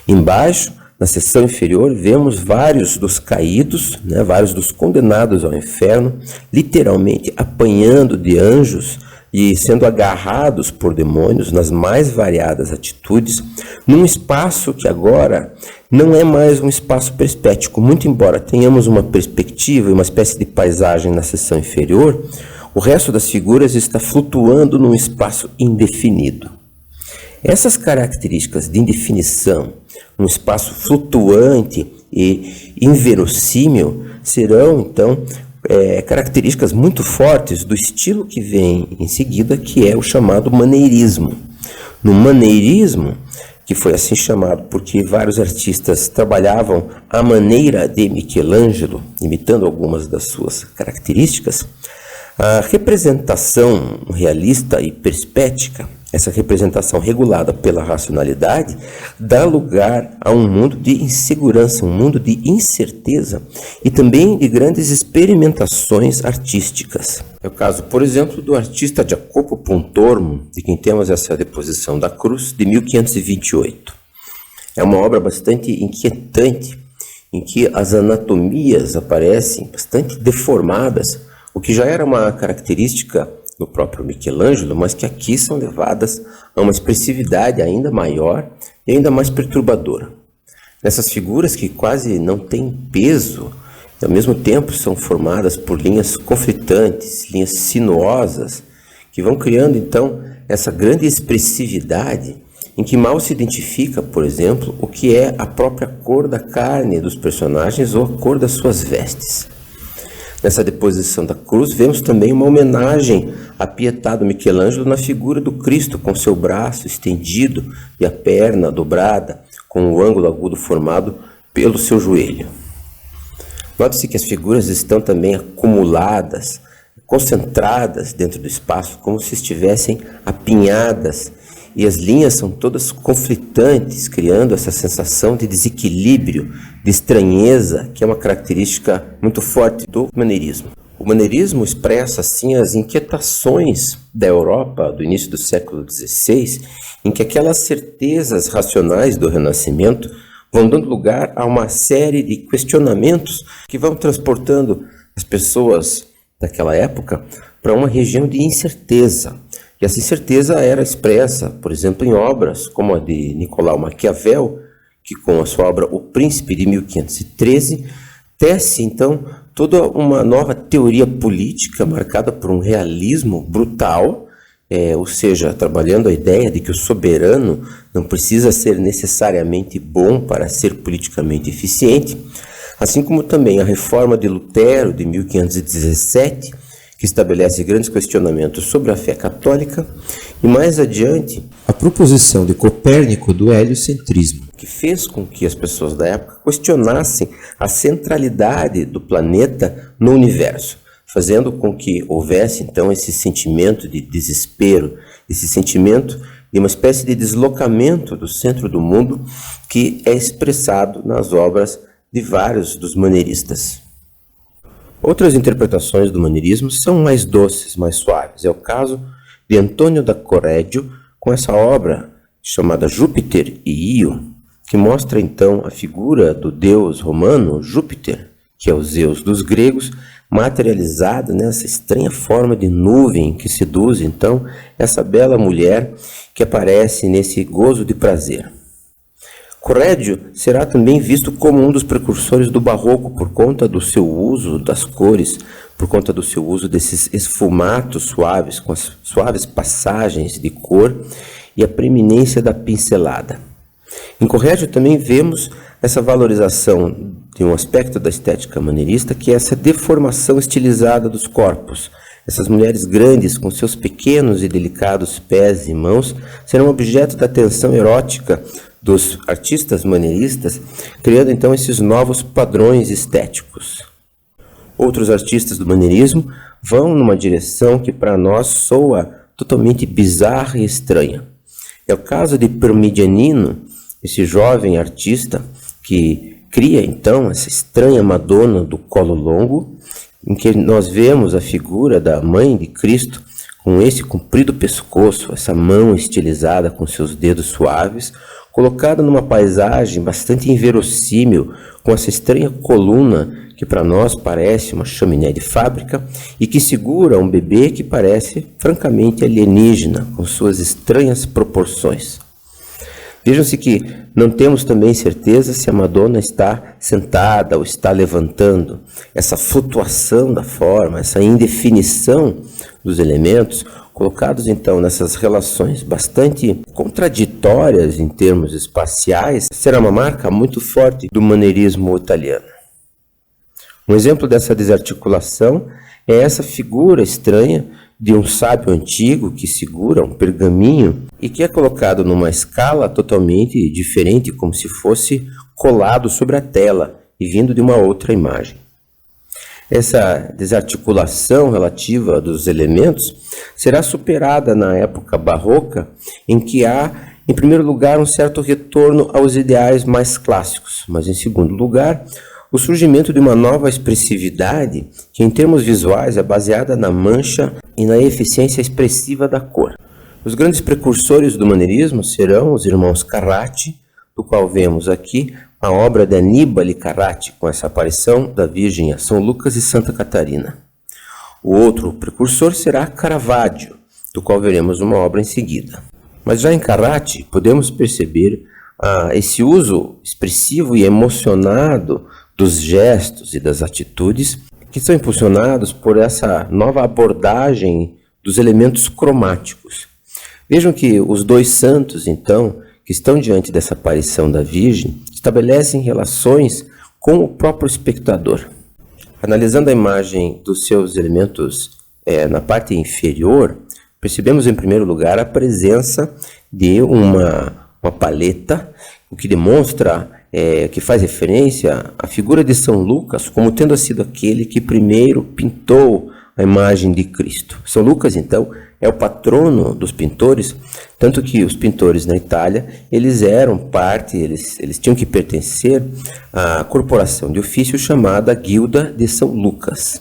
Embaixo, na seção inferior, vemos vários dos caídos, né, vários dos condenados ao inferno, literalmente apanhando de anjos e sendo agarrados por demônios nas mais variadas atitudes, num espaço que agora não é mais um espaço perspético. Muito embora tenhamos uma perspectiva e uma espécie de paisagem na seção inferior, o resto das figuras está flutuando num espaço indefinido. Essas características de indefinição, um espaço flutuante e inverossímil, serão então características muito fortes do estilo que vem em seguida, que é o chamado maneirismo. No maneirismo, que foi assim chamado porque vários artistas trabalhavam à maneira de Michelangelo, imitando algumas das suas características, a representação realista e perspética, essa representação regulada pela racionalidade, dá lugar a um mundo de insegurança, um mundo de incerteza e também de grandes experimentações artísticas. É o caso, por exemplo, do artista Jacopo Pontormo, de quem temos essa deposição da cruz, de 1528. É uma obra bastante inquietante, em que as anatomias aparecem bastante deformadas, o que já era uma característica no próprio Michelangelo, mas que aqui são levadas a uma expressividade ainda maior e ainda mais perturbadora. Nessas figuras que quase não têm peso, e ao mesmo tempo são formadas por linhas conflitantes, linhas sinuosas, que vão criando então essa grande expressividade em que mal se identifica, por exemplo, o que é a própria cor da carne dos personagens ou a cor das suas vestes. Nessa deposição da cruz, vemos também uma homenagem a Pietà do Michelangelo na figura do Cristo, com seu braço estendido e a perna dobrada, com o ângulo agudo formado pelo seu joelho. Note-se que as figuras estão também acumuladas, concentradas dentro do espaço, como se estivessem apinhadas, e as linhas são todas conflitantes, criando essa sensação de desequilíbrio, de estranheza, que é uma característica muito forte do maneirismo. O maneirismo expressa, assim, as inquietações da Europa do início do século XVI, em que aquelas certezas racionais do Renascimento vão dando lugar a uma série de questionamentos que vão transportando as pessoas daquela época para uma região de incerteza. E essa incerteza era expressa, por exemplo, em obras como a de Nicolau Maquiavel, que com a sua obra O Príncipe de 1513, tece então toda uma nova teoria política marcada por um realismo brutal, ou seja, trabalhando a ideia de que o soberano não precisa ser necessariamente bom para ser politicamente eficiente, assim como também a reforma de Lutero de 1517, que estabelece grandes questionamentos sobre a fé católica, e mais adiante, a proposição de Copérnico do heliocentrismo, que fez com que as pessoas da época questionassem a centralidade do planeta no universo, fazendo com que houvesse então esse sentimento de desespero, esse sentimento de uma espécie de deslocamento do centro do mundo que é expressado nas obras de vários dos maneiristas. Outras interpretações do maneirismo são mais doces, mais suaves. É o caso de Antônio da Correggio, com essa obra chamada Júpiter e Io, que mostra então a figura do deus romano Júpiter, que é o Zeus dos gregos, materializado nessa estranha forma de nuvem que seduz então essa bela mulher que aparece nesse gozo de prazer. Correggio será também visto como um dos precursores do barroco por conta do seu uso das cores, por conta do seu uso desses esfumatos suaves, com as suaves passagens de cor e a preeminência da pincelada. Em Correggio também vemos essa valorização de um aspecto da estética maneirista, que é essa deformação estilizada dos corpos. Essas mulheres grandes, com seus pequenos e delicados pés e mãos, serão objeto da atenção erótica dos artistas maneiristas, criando então esses novos padrões estéticos. Outros artistas do maneirismo vão numa direção que para nós soa totalmente bizarra e estranha. É o caso de Parmigianino, esse jovem artista que cria então essa estranha Madonna do colo longo, em que nós vemos a figura da Mãe de Cristo com esse comprido pescoço, essa mão estilizada com seus dedos suaves, colocada numa paisagem bastante inverossímil, com essa estranha coluna que para nós parece uma chaminé de fábrica e que segura um bebê que parece francamente alienígena, com suas estranhas proporções. Vejam-se que não temos também certeza se a Madonna está sentada ou está levantando. Essa flutuação da forma, essa indefinição dos elementos, colocados então nessas relações bastante contraditórias em termos espaciais, será uma marca muito forte do maneirismo italiano. Um exemplo dessa desarticulação é essa figura estranha de um sábio antigo que segura um pergaminho e que é colocado numa escala totalmente diferente, como se fosse colado sobre a tela e vindo de uma outra imagem. Essa desarticulação relativa dos elementos será superada na época barroca, em que há, em primeiro lugar, um certo retorno aos ideais mais clássicos, mas em segundo lugar, o surgimento de uma nova expressividade que, em termos visuais, é baseada na mancha e na eficiência expressiva da cor. Os grandes precursores do maneirismo serão os irmãos Carracci, do qual vemos aqui a obra de Annibale Carracci, com essa aparição da Virgem a São Lucas e Santa Catarina. O outro precursor será Caravaggio, do qual veremos uma obra em seguida. Mas já em Carracci podemos perceber esse uso expressivo e emocionado dos gestos e das atitudes que são impulsionados por essa nova abordagem dos elementos cromáticos. Vejam que os dois santos, então, que estão diante dessa aparição da Virgem, estabelecem relações com o próprio espectador. Analisando a imagem dos seus elementos na parte inferior, percebemos em primeiro lugar a presença de uma paleta, o que demonstra que faz referência à figura de São Lucas como tendo sido aquele que primeiro pintou a imagem de Cristo. São Lucas, então, é o patrono dos pintores, tanto que os pintores na Itália, eles eram parte, eles tinham que pertencer à corporação de ofício chamada Guilda de São Lucas.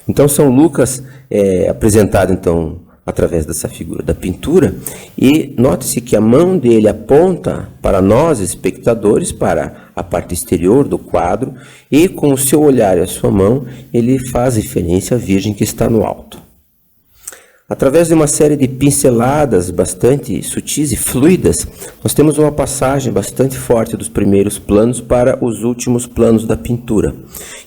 Então, São Lucas é apresentado, então, através dessa figura da pintura, e note-se que a mão dele aponta para nós, espectadores, para a parte exterior do quadro, e com o seu olhar e a sua mão, ele faz referência à Virgem que está no alto. Através de uma série de pinceladas bastante sutis e fluidas, nós temos uma passagem bastante forte dos primeiros planos para os últimos planos da pintura.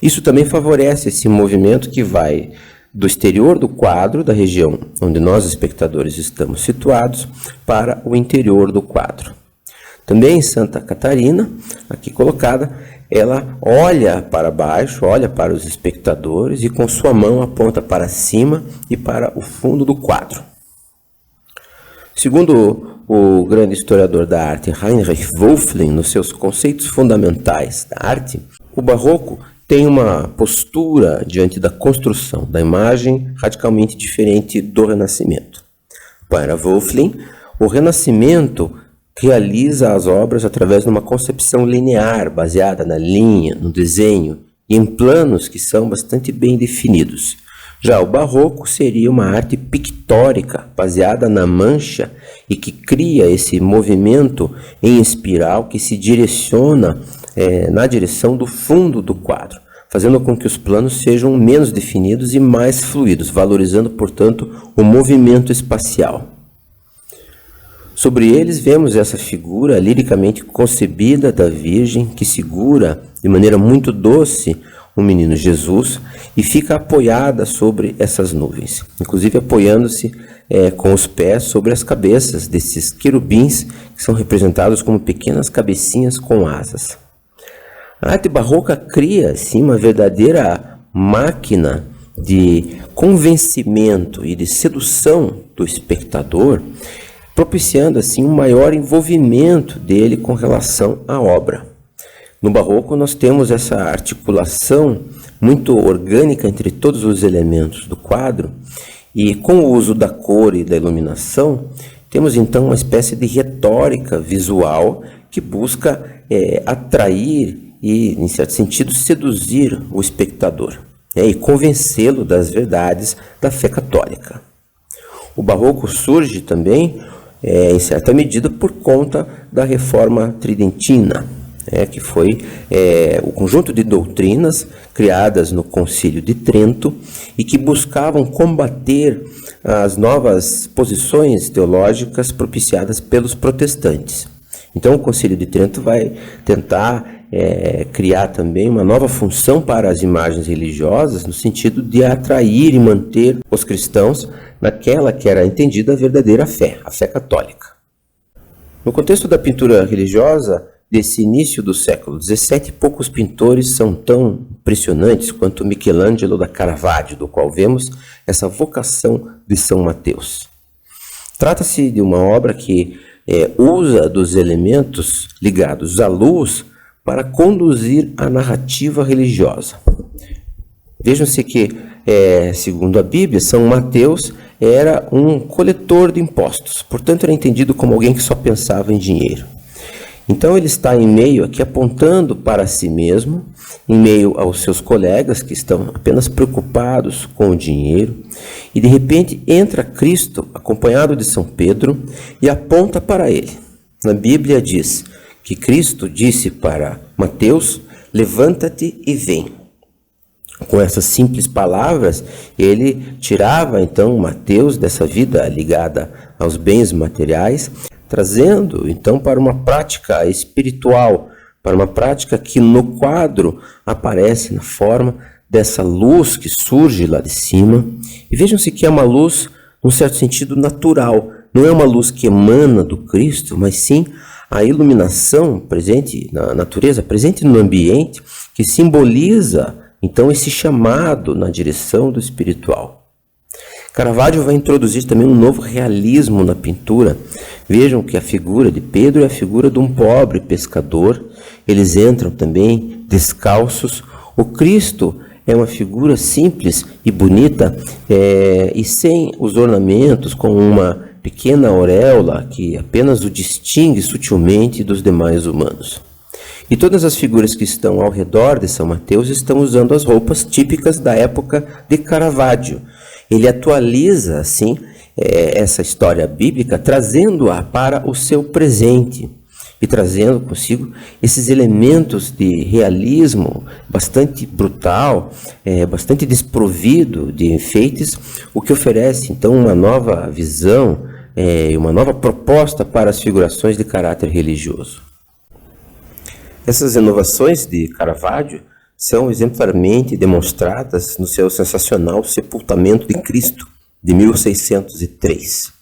Isso também favorece esse movimento que vai do exterior do quadro, da região onde nós, espectadores, estamos situados, para o interior do quadro. Também Santa Catarina, aqui colocada, ela olha para baixo, olha para os espectadores e com sua mão aponta para cima e para o fundo do quadro. Segundo o grande historiador da arte Heinrich Wölfflin, nos seus conceitos fundamentais da arte, o barroco tem uma postura diante da construção da imagem radicalmente diferente do Renascimento. Para Wölfflin, o Renascimento realiza as obras através de uma concepção linear, baseada na linha, no desenho e em planos que são bastante bem definidos. Já o barroco seria uma arte pictórica, baseada na mancha e que cria esse movimento em espiral que se direciona na direção do fundo do quadro, fazendo com que os planos sejam menos definidos e mais fluidos, valorizando, portanto, o movimento espacial. Sobre eles vemos essa figura liricamente concebida da Virgem que segura de maneira muito doce o menino Jesus e fica apoiada sobre essas nuvens, inclusive apoiando-se com os pés sobre as cabeças desses querubins que são representados como pequenas cabecinhas com asas. A arte barroca cria, assim, uma verdadeira máquina de convencimento e de sedução do espectador, propiciando assim um maior envolvimento dele com relação à obra. No barroco nós temos essa articulação muito orgânica entre todos os elementos do quadro e com o uso da cor e da iluminação temos então uma espécie de retórica visual que busca atrair e, em certo sentido, seduzir o espectador e convencê-lo das verdades da fé católica. O barroco surge também em certa medida por conta da Reforma Tridentina, que foi o conjunto de doutrinas criadas no Concílio de Trento e que buscavam combater as novas posições teológicas propiciadas pelos protestantes. Então o Concílio de Trento vai tentar criar também uma nova função para as imagens religiosas no sentido de atrair e manter os cristãos naquela que era entendida a verdadeira fé, a fé católica. No contexto da pintura religiosa desse início do século XVII, poucos pintores são tão impressionantes quanto Michelangelo da Caravaggio, do qual vemos essa vocação de São Mateus. Trata-se de uma obra que usa dos elementos ligados à luz para conduzir a narrativa religiosa. Vejam-se que, segundo a Bíblia, São Mateus era um coletor de impostos, portanto era entendido como alguém que só pensava em dinheiro. Então ele está em meio aqui apontando para si mesmo, em meio aos seus colegas que estão apenas preocupados com o dinheiro, e de repente entra Cristo acompanhado de São Pedro e aponta para ele. Na Bíblia diz que Cristo disse para Mateus: levanta-te e vem. Com essas simples palavras, ele tirava então Mateus dessa vida ligada aos bens materiais, trazendo então para uma prática espiritual, para uma prática que no quadro aparece na forma dessa luz que surge lá de cima. E vejam-se que é uma luz, num certo sentido, natural. Não é uma luz que emana do Cristo, mas sim a iluminação presente na natureza, presente no ambiente, que simboliza então esse chamado na direção do espiritual. Caravaggio vai introduzir também um novo realismo na pintura. Vejam que a figura de Pedro é a figura de um pobre pescador. Eles entram também descalços. O Cristo é uma figura simples e bonita e sem os ornamentos, com uma pequena auréola que apenas o distingue sutilmente dos demais humanos. E todas as figuras que estão ao redor de São Mateus estão usando as roupas típicas da época de Caravaggio. Ele atualiza, assim, essa história bíblica, trazendo-a para o seu presente e trazendo consigo esses elementos de realismo bastante brutal, bastante desprovido de enfeites, o que oferece, então, uma nova visão, uma nova proposta para as figurações de caráter religioso. Essas inovações de Caravaggio são exemplarmente demonstradas no seu sensacional Sepultamento de Cristo, de 1603.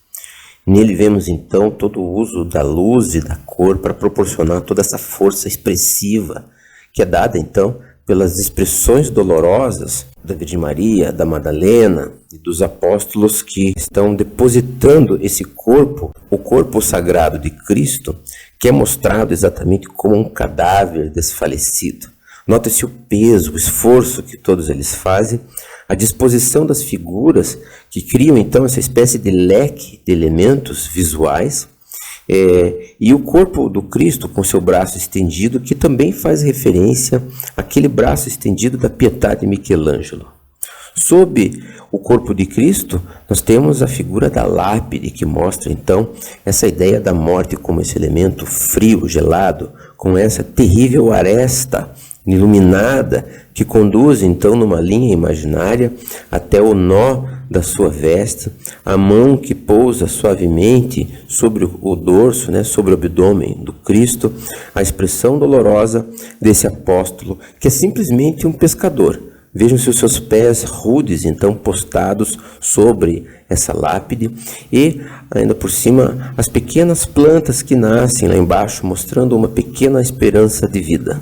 Nele vemos então todo o uso da luz e da cor para proporcionar toda essa força expressiva que é dada então pelas expressões dolorosas da Virgem Maria, da Madalena e dos apóstolos que estão depositando esse corpo, o corpo sagrado de Cristo, que é mostrado exatamente como um cadáver desfalecido. Nota-se o peso, o esforço que todos eles fazem, a disposição das figuras que criam então essa espécie de leque de elementos visuais, e o corpo do Cristo com seu braço estendido, que também faz referência àquele braço estendido da Pietà de Michelangelo. Sob o corpo de Cristo, nós temos a figura da lápide, que mostra então essa ideia da morte como esse elemento frio, gelado, com essa terrível aresta iluminada que conduz então numa linha imaginária até o nó da sua veste, a mão que pousa suavemente sobre o dorso, sobre o abdômen do Cristo, a expressão dolorosa desse apóstolo, que é simplesmente um pescador. Vejam-se os seus pés rudes, então, postados sobre essa lápide, e ainda por cima as pequenas plantas que nascem lá embaixo, mostrando uma pequena esperança de vida.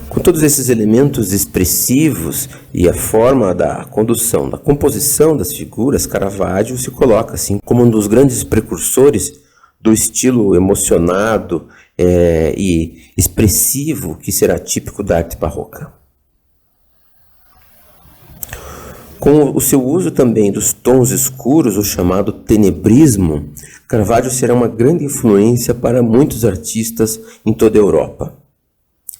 Com todos esses elementos expressivos e a forma da condução, da composição das figuras, Caravaggio se coloca assim como um dos grandes precursores do estilo emocionado e expressivo que será típico da arte barroca. Com o seu uso também dos tons escuros, o chamado tenebrismo, Caravaggio será uma grande influência para muitos artistas em toda a Europa.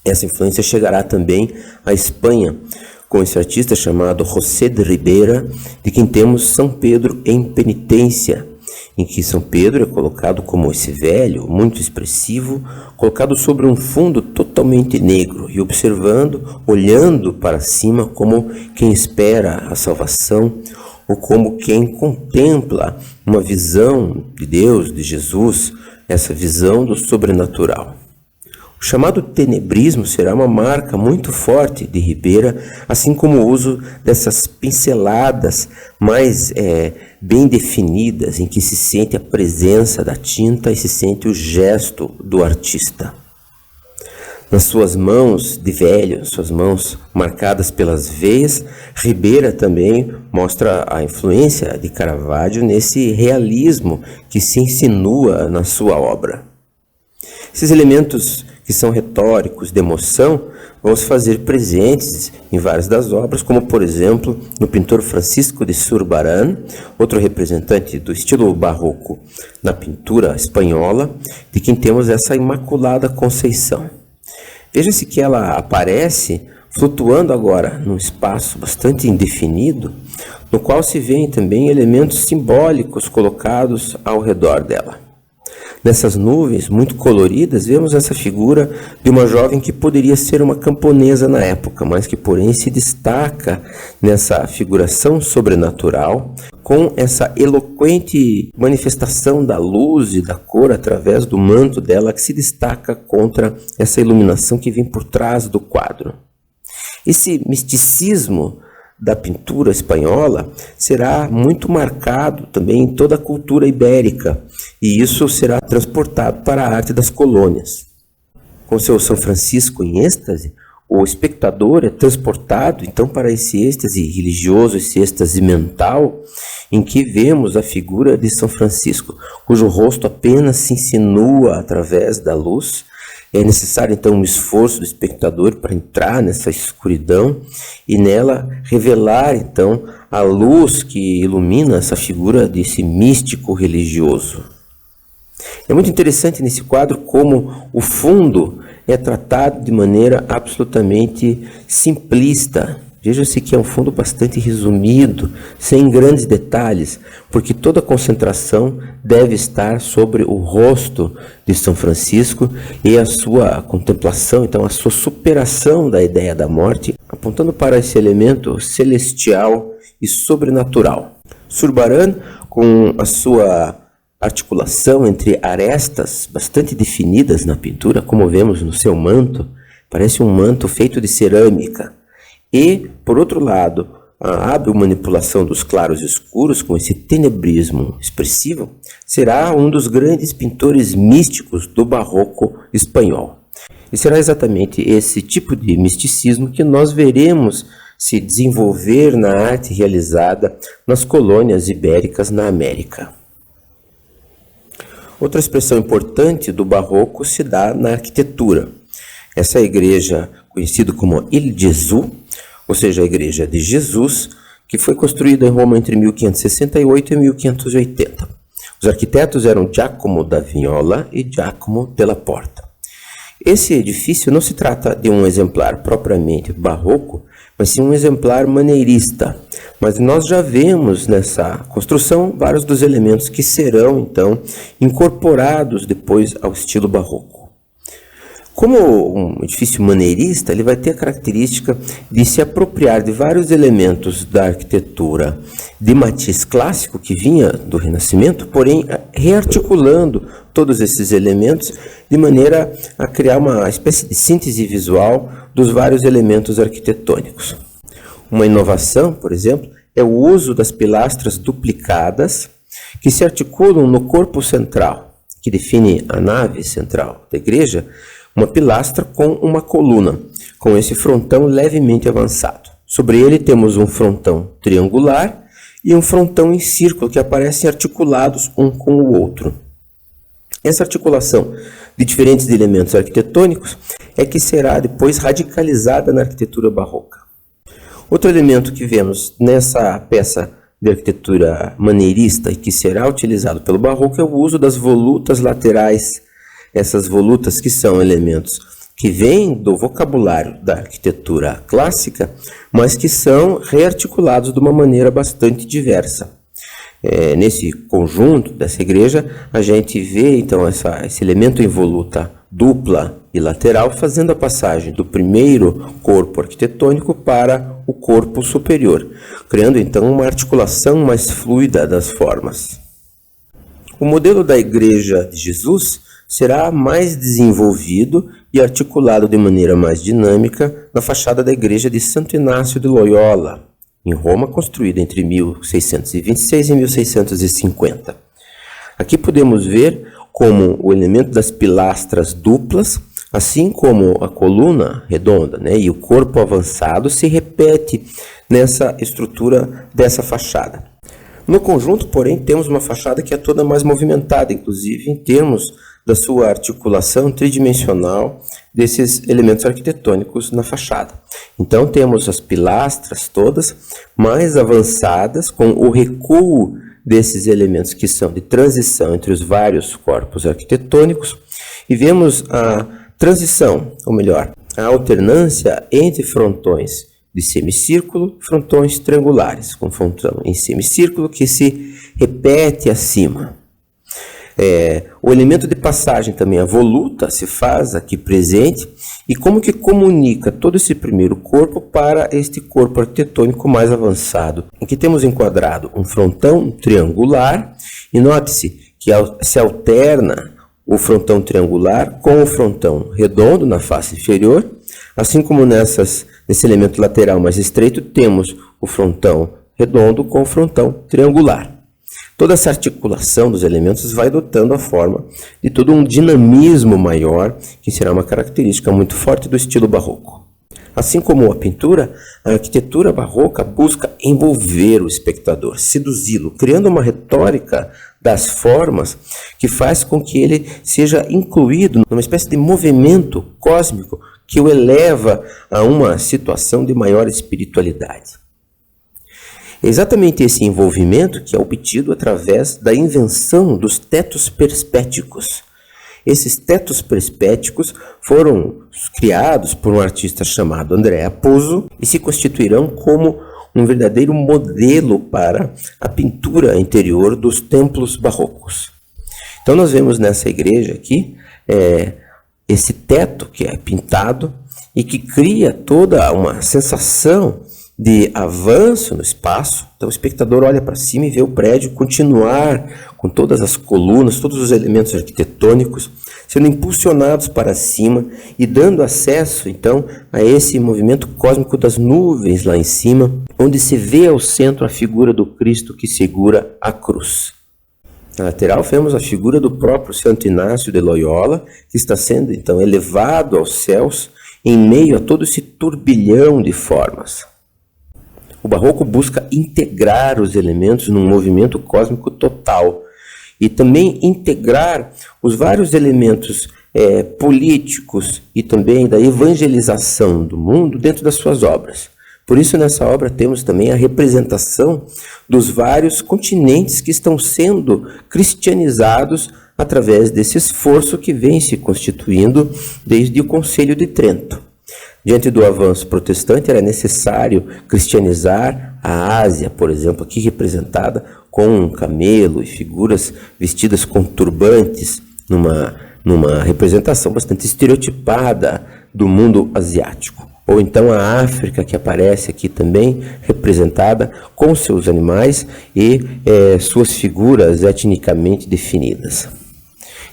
Essa influência chegará também à Espanha, com esse artista chamado José de Ribera, de quem temos São Pedro em Penitência, em que São Pedro é colocado como esse velho, muito expressivo, colocado sobre um fundo totalmente negro e observando, olhando para cima como quem espera a salvação, ou como quem contempla uma visão de Deus, de Jesus, essa visão do sobrenatural. O chamado tenebrismo será uma marca muito forte de Ribera, assim como o uso dessas pinceladas mais bem definidas, em que se sente a presença da tinta e se sente o gesto do artista. Nas suas mãos de velho, suas mãos marcadas pelas veias, Ribera também mostra a influência de Caravaggio nesse realismo que se insinua na sua obra. Esses elementos que são retóricos, de emoção, vão se fazer presentes em várias das obras, como, por exemplo, no pintor Francisco de Zurbarán, outro representante do estilo barroco na pintura espanhola, de quem temos essa Imaculada Conceição. Veja-se que ela aparece flutuando agora num espaço bastante indefinido, no qual se veem também elementos simbólicos colocados ao redor dela. Nessas nuvens muito coloridas, vemos essa figura de uma jovem que poderia ser uma camponesa na época, mas que porém se destaca nessa figuração sobrenatural, com essa eloquente manifestação da luz e da cor através do manto dela, que se destaca contra essa iluminação que vem por trás do quadro. Esse misticismo da pintura espanhola será muito marcado também em toda a cultura ibérica, e isso será transportado para a arte das colônias. Com seu São Francisco em êxtase, o espectador é transportado então para esse êxtase religioso, esse êxtase mental, em que vemos a figura de São Francisco, cujo rosto apenas se insinua através da luz. É necessário então um esforço do espectador para entrar nessa escuridão e nela revelar então a luz que ilumina essa figura desse místico religioso. É muito interessante nesse quadro como o fundo é tratado de maneira absolutamente simplista. Veja-se que é um fundo bastante resumido, sem grandes detalhes, porque toda a concentração deve estar sobre o rosto de São Francisco e a sua contemplação, então a sua superação da ideia da morte, apontando para esse elemento celestial e sobrenatural. Zurbarán, com a sua articulação entre arestas bastante definidas na pintura, como vemos no seu manto, parece um manto feito de cerâmica. E, por outro lado, a hábil manipulação dos claros e escuros com esse tenebrismo expressivo será um dos grandes pintores místicos do barroco espanhol. E será exatamente esse tipo de misticismo que nós veremos se desenvolver na arte realizada nas colônias ibéricas na América. Outra expressão importante do barroco se dá na arquitetura. Essa igreja, conhecida como Il Gesù, ou seja, a igreja de Jesus, que foi construída em Roma entre 1568 e 1580. Os arquitetos eram Giacomo da Vignola e Giacomo della Porta. Esse edifício não se trata de um exemplar propriamente barroco, mas sim um exemplar maneirista. Mas nós já vemos nessa construção vários dos elementos que serão, então, incorporados depois ao estilo barroco. Como um edifício maneirista, ele vai ter a característica de se apropriar de vários elementos da arquitetura de matiz clássico que vinha do Renascimento, porém rearticulando todos esses elementos de maneira a criar uma espécie de síntese visual dos vários elementos arquitetônicos. Uma inovação, por exemplo, é o uso das pilastras duplicadas que se articulam no corpo central, que define a nave central da igreja, uma pilastra com uma coluna, com esse frontão levemente avançado. Sobre ele temos um frontão triangular e um frontão em círculo que aparecem articulados um com o outro. Essa articulação de diferentes elementos arquitetônicos é que será depois radicalizada na arquitetura barroca. Outro elemento que vemos nessa peça de arquitetura maneirista e que será utilizado pelo barroco é o uso das volutas laterais. Essas volutas que são elementos que vêm do vocabulário da arquitetura clássica, mas que são rearticulados de uma maneira bastante diversa. Nesse conjunto dessa igreja, a gente vê então esse elemento em voluta dupla e lateral fazendo a passagem do primeiro corpo arquitetônico para o corpo superior, criando então uma articulação mais fluida das formas. O modelo da Igreja de Jesus será mais desenvolvido e articulado de maneira mais dinâmica na fachada da igreja de Santo Inácio de Loyola, em Roma, construída entre 1626 e 1650. Aqui podemos ver como o elemento das pilastras duplas, assim como a coluna redonda, e o corpo avançado se repete nessa estrutura dessa fachada. No conjunto, porém, temos uma fachada que é toda mais movimentada, inclusive em termos da sua articulação tridimensional desses elementos arquitetônicos na fachada. Então temos as pilastras todas mais avançadas, com o recuo desses elementos que são de transição entre os vários corpos arquitetônicos, e vemos a transição, ou melhor, a alternância entre frontões de semicírculo e frontões triangulares, com frontão em semicírculo que se repete acima. O elemento de passagem também, a voluta, se faz aqui presente, e como que comunica todo esse primeiro corpo para este corpo arquitetônico mais avançado. Aqui temos enquadrado um frontão triangular, e note-se que se alterna o frontão triangular com o frontão redondo na face inferior, assim como nesse elemento lateral mais estreito temos o frontão redondo com o frontão triangular. Toda essa articulação dos elementos vai dotando a forma de todo um dinamismo maior, que será uma característica muito forte do estilo barroco. Assim como a pintura, a arquitetura barroca busca envolver o espectador, seduzi-lo, criando uma retórica das formas que faz com que ele seja incluído numa espécie de movimento cósmico que o eleva a uma situação de maior espiritualidade. É exatamente esse envolvimento que é obtido através da invenção dos tetos perspéticos. Esses tetos perspéticos foram criados por um artista chamado Andrea Pozzo e se constituirão como um verdadeiro modelo para a pintura interior dos templos barrocos. Então nós vemos nessa igreja aqui esse teto que é pintado e que cria toda uma sensação de avanço no espaço. Então o espectador olha para cima e vê o prédio continuar com todas as colunas, todos os elementos arquitetônicos sendo impulsionados para cima e dando acesso então a esse movimento cósmico das nuvens lá em cima, onde se vê ao centro a figura do Cristo que segura a cruz. Na lateral vemos a figura do próprio Santo Inácio de Loyola, que está sendo então elevado aos céus em meio a todo esse turbilhão de formas. O barroco busca integrar os elementos num movimento cósmico total e também integrar os vários elementos políticos e também da evangelização do mundo dentro das suas obras. Por isso, nessa obra temos também a representação dos vários continentes que estão sendo cristianizados através desse esforço que vem se constituindo desde o Concílio de Trento. Diante do avanço protestante, era necessário cristianizar a Ásia, por exemplo, aqui representada com um camelo e figuras vestidas com turbantes, numa representação bastante estereotipada do mundo asiático. Ou então a África, que aparece aqui também, representada com seus animais e suas figuras etnicamente definidas.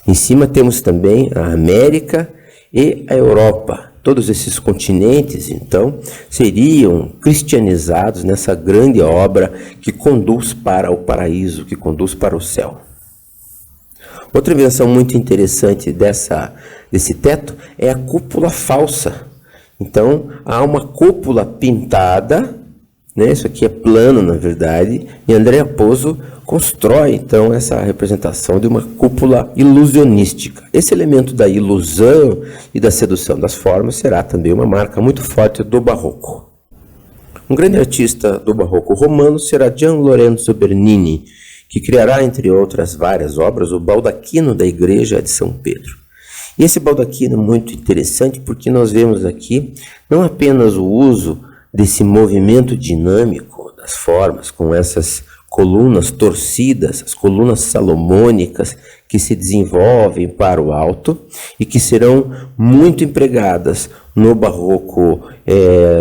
Em cima temos também a América e a Europa. Todos esses continentes, então, seriam cristianizados nessa grande obra que conduz para o paraíso, que conduz para o céu. Outra invenção muito interessante desse teto é a cúpula falsa. Então, há uma cúpula pintada, né? Isso aqui é plano, na verdade, e Andrea Pozzo constrói, então, essa representação de uma cúpula ilusionística. Esse elemento da ilusão e da sedução das formas será também uma marca muito forte do barroco. Um grande artista do barroco romano será Gian Lorenzo Bernini, que criará, entre outras várias obras, o baldaquino da igreja de São Pedro. E esse baldaquino é muito interessante porque nós vemos aqui não apenas o uso desse movimento dinâmico das formas, com essas colunas torcidas, as colunas salomônicas que se desenvolvem para o alto e que serão muito empregadas no barroco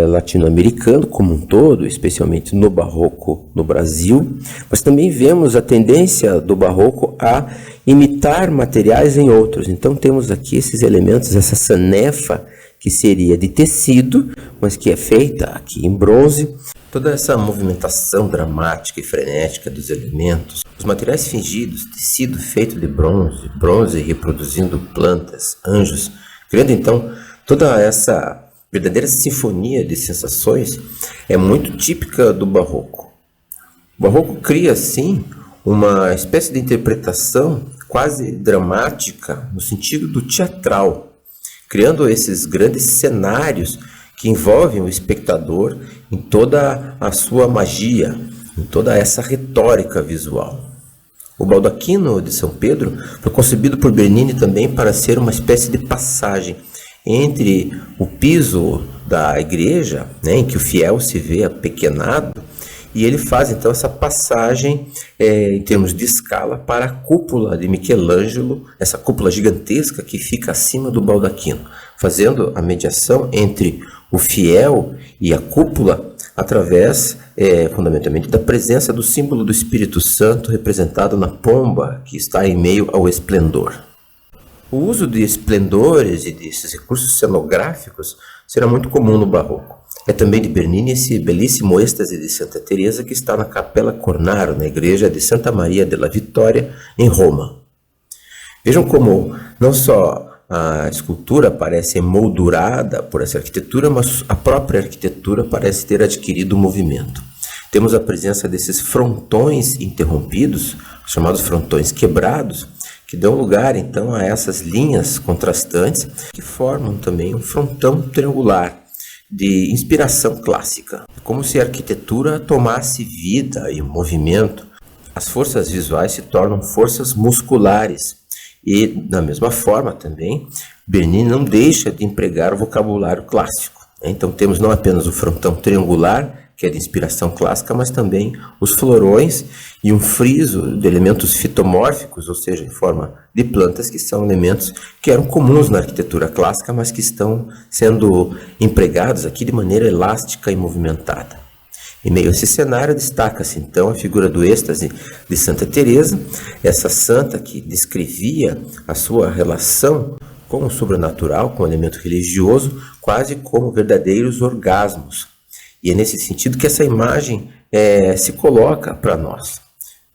latino-americano como um todo, especialmente no barroco no Brasil, mas também vemos a tendência do barroco a imitar materiais em outros. Então temos aqui esses elementos, essa sanefa que seria de tecido, mas que é feita aqui em bronze. Toda essa movimentação dramática e frenética dos elementos, os materiais fingidos, tecido feito de bronze reproduzindo plantas, anjos, criando então toda essa verdadeira sinfonia de sensações, é muito típica do barroco. O barroco cria, assim, uma espécie de interpretação quase dramática, no sentido do teatral, criando esses grandes cenários que envolvem o espectador em toda a sua magia, em toda essa retórica visual. O baldaquino de São Pedro foi concebido por Bernini também para ser uma espécie de passagem entre o piso da igreja, né, em que o fiel se vê apequenado, e ele faz então essa passagem em termos de escala para a cúpula de Michelangelo, essa cúpula gigantesca que fica acima do baldaquino, fazendo a mediação entre o fiel e a cúpula através, fundamentalmente, da presença do símbolo do Espírito Santo representado na pomba que está em meio ao esplendor. O uso de esplendores e desses recursos cenográficos será muito comum no barroco. É também de Bernini esse belíssimo êxtase de Santa Teresa que está na Capella Cornaro, na igreja de Santa Maria della Vittoria, em Roma. Vejam como não só a escultura parece emoldurada por essa arquitetura, mas a própria arquitetura parece ter adquirido movimento. Temos a presença desses frontões interrompidos, chamados frontões quebrados, que dão lugar então a essas linhas contrastantes que formam também um frontão triangular de inspiração clássica. É como se a arquitetura tomasse vida e movimento. As forças visuais se tornam forças musculares. E, da mesma forma também, Bernini não deixa de empregar o vocabulário clássico. Então temos não apenas o frontão triangular, que é de inspiração clássica, mas também os florões e um friso de elementos fitomórficos, ou seja, em forma de plantas, que são elementos que eram comuns na arquitetura clássica, mas que estão sendo empregados aqui de maneira elástica e movimentada. Em meio a esse cenário destaca-se então a figura do êxtase de Santa Teresa, essa santa que descrevia a sua relação com o sobrenatural, com o elemento religioso, quase como verdadeiros orgasmos. E é nesse sentido que essa imagem se coloca para nós.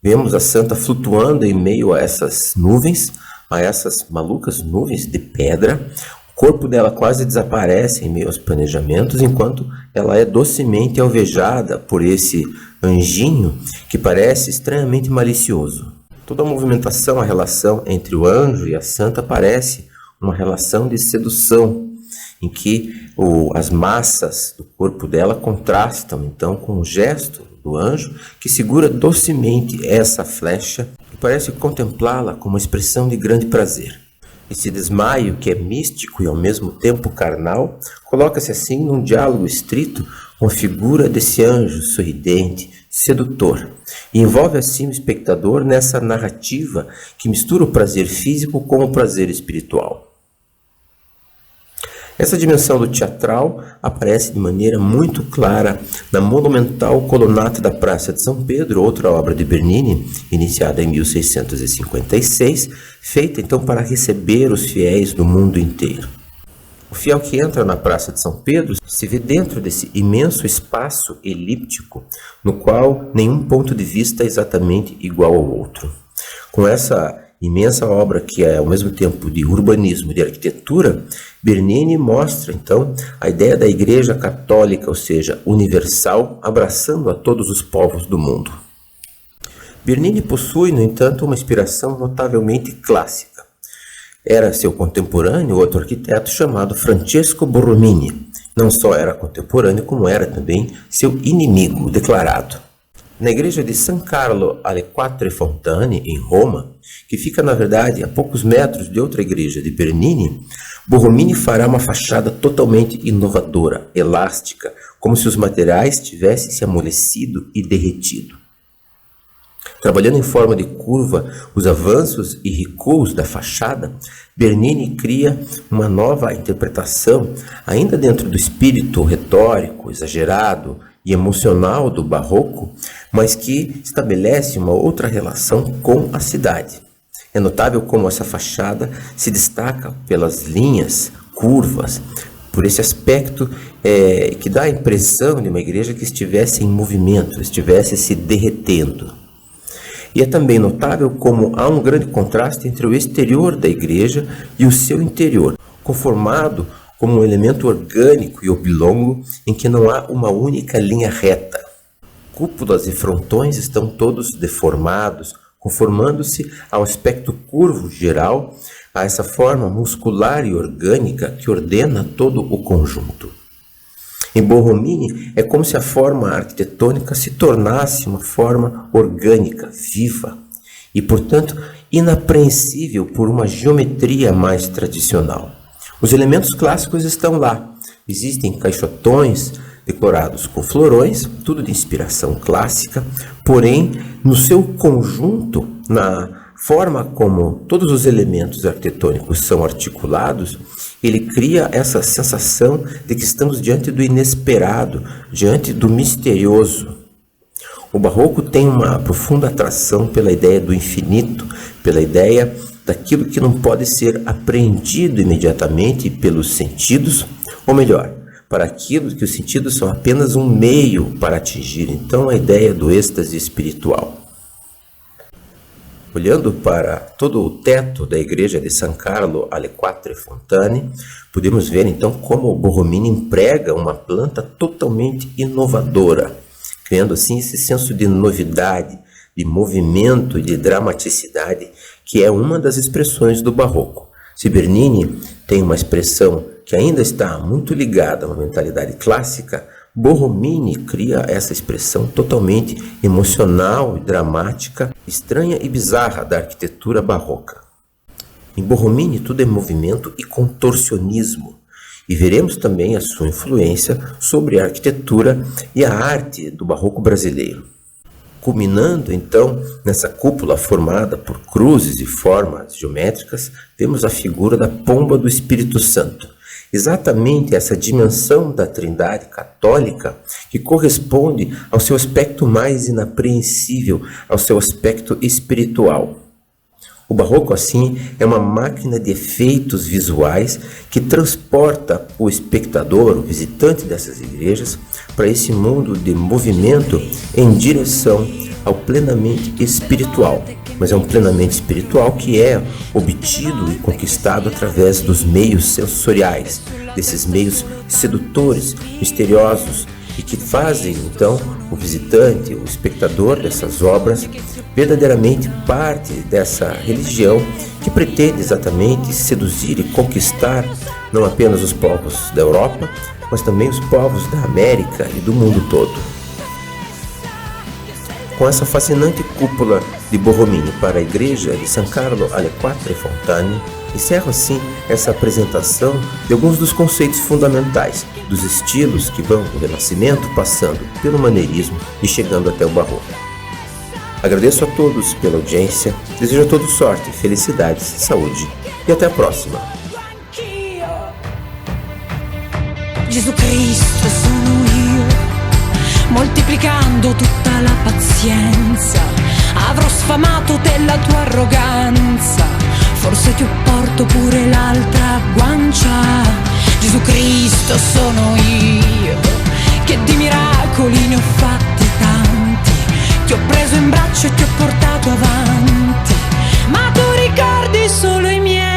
Vemos a santa flutuando em meio a essas nuvens, a essas malucas nuvens de pedra. O corpo dela quase desaparece em meio aos planejamentos, enquanto ela é docemente alvejada por esse anjinho que parece estranhamente malicioso. Toda a movimentação, a relação entre o anjo e a santa parece uma relação de sedução, em que as massas do corpo dela contrastam então com o gesto do anjo, que segura docemente essa flecha e parece contemplá-la com uma expressão de grande prazer. Esse desmaio, que é místico e ao mesmo tempo carnal, coloca-se assim num diálogo estrito com a figura desse anjo sorridente, sedutor, e envolve assim o espectador nessa narrativa que mistura o prazer físico com o prazer espiritual. Essa dimensão do teatral aparece de maneira muito clara na monumental colunata da Praça de São Pedro, outra obra de Bernini, iniciada em 1656, feita então para receber os fiéis do mundo inteiro. O fiel que entra na Praça de São Pedro se vê dentro desse imenso espaço elíptico, no qual nenhum ponto de vista é exatamente igual ao outro. Com essa imensa obra que é ao mesmo tempo de urbanismo e de arquitetura, Bernini mostra então a ideia da Igreja Católica, ou seja, universal, abraçando a todos os povos do mundo. Bernini possui, no entanto, uma inspiração notavelmente clássica. Era seu contemporâneo outro arquiteto chamado Francesco Borromini. Não só era contemporâneo, como era também seu inimigo declarado. Na igreja de San Carlo alle Quattro Fontane, em Roma, que fica na verdade a poucos metros de outra igreja de Bernini, Borromini fará uma fachada totalmente inovadora, elástica, como se os materiais tivessem se amolecido e derretido. Trabalhando em forma de curva os avanços e recuos da fachada, Bernini cria uma nova interpretação, ainda dentro do espírito retórico, exagerado e emocional do barroco, mas que estabelece uma outra relação com a cidade. É notável como essa fachada se destaca pelas linhas, curvas, por esse aspecto que dá a impressão de uma igreja que estivesse em movimento, estivesse se derretendo. E é também notável como há um grande contraste entre o exterior da igreja e o seu interior, conformado como um elemento orgânico e oblongo em que não há uma única linha reta. Cúpulas e frontões estão todos deformados, conformando-se ao aspecto curvo geral, a essa forma muscular e orgânica que ordena todo o conjunto. Em Borromini, é como se a forma arquitetônica se tornasse uma forma orgânica, viva, e, portanto, inapreensível por uma geometria mais tradicional. Os elementos clássicos estão lá. Existem caixotões decorados com florões, tudo de inspiração clássica, porém, no seu conjunto, na forma como todos os elementos arquitetônicos são articulados, ele cria essa sensação de que estamos diante do inesperado, diante do misterioso. O barroco tem uma profunda atração pela ideia do infinito, pela ideia daquilo que não pode ser apreendido imediatamente pelos sentidos, ou melhor, para aquilo que os sentidos são apenas um meio para atingir, então, a ideia do êxtase espiritual. Olhando para todo o teto da igreja de San Carlo alle Quattro Fontane, podemos ver então como Borromini emprega uma planta totalmente inovadora, criando assim esse senso de novidade, de movimento e de dramaticidade, que é uma das expressões do barroco. Se Bernini tem uma expressão que ainda está muito ligada a uma mentalidade clássica, Borromini cria essa expressão totalmente emocional e dramática, estranha e bizarra da arquitetura barroca. Em Borromini tudo é movimento e contorcionismo, e veremos também a sua influência sobre a arquitetura e a arte do barroco brasileiro. Culminando então nessa cúpula formada por cruzes e formas geométricas, vemos a figura da pomba do Espírito Santo. Exatamente essa dimensão da Trindade católica que corresponde ao seu aspecto mais inapreensível, ao seu aspecto espiritual. O barroco, assim, é uma máquina de efeitos visuais que transporta o espectador, o visitante dessas igrejas, para esse mundo de movimento em direção ao plenamente espiritual. Mas é um plenamente espiritual que é obtido e conquistado através dos meios sensoriais, desses meios sedutores, misteriosos, e que fazem, então, o visitante, o espectador dessas obras, verdadeiramente parte dessa religião que pretende exatamente seduzir e conquistar não apenas os povos da Europa, mas também os povos da América e do mundo todo. Com essa fascinante cúpula de Borromini para a igreja de San Carlo alle Quattro Fontane, encerro assim essa apresentação de alguns dos conceitos fundamentais dos estilos que vão do Renascimento, passando pelo maneirismo e chegando até o Barroco. Agradeço a todos pela audiência, desejo a todos sorte, felicidades, saúde e até a próxima. Gesù Cristo sono io, moltiplicando tutta la pazienza, avrò sfamato della tua arroganza, forse ti porto pure l'altra guancia. Gesù Cristo sono io, che di miracoli ne ho fatti tanti, ti ho preso in braccio e ti ho portato avanti, ma tu ricordi solo i miei.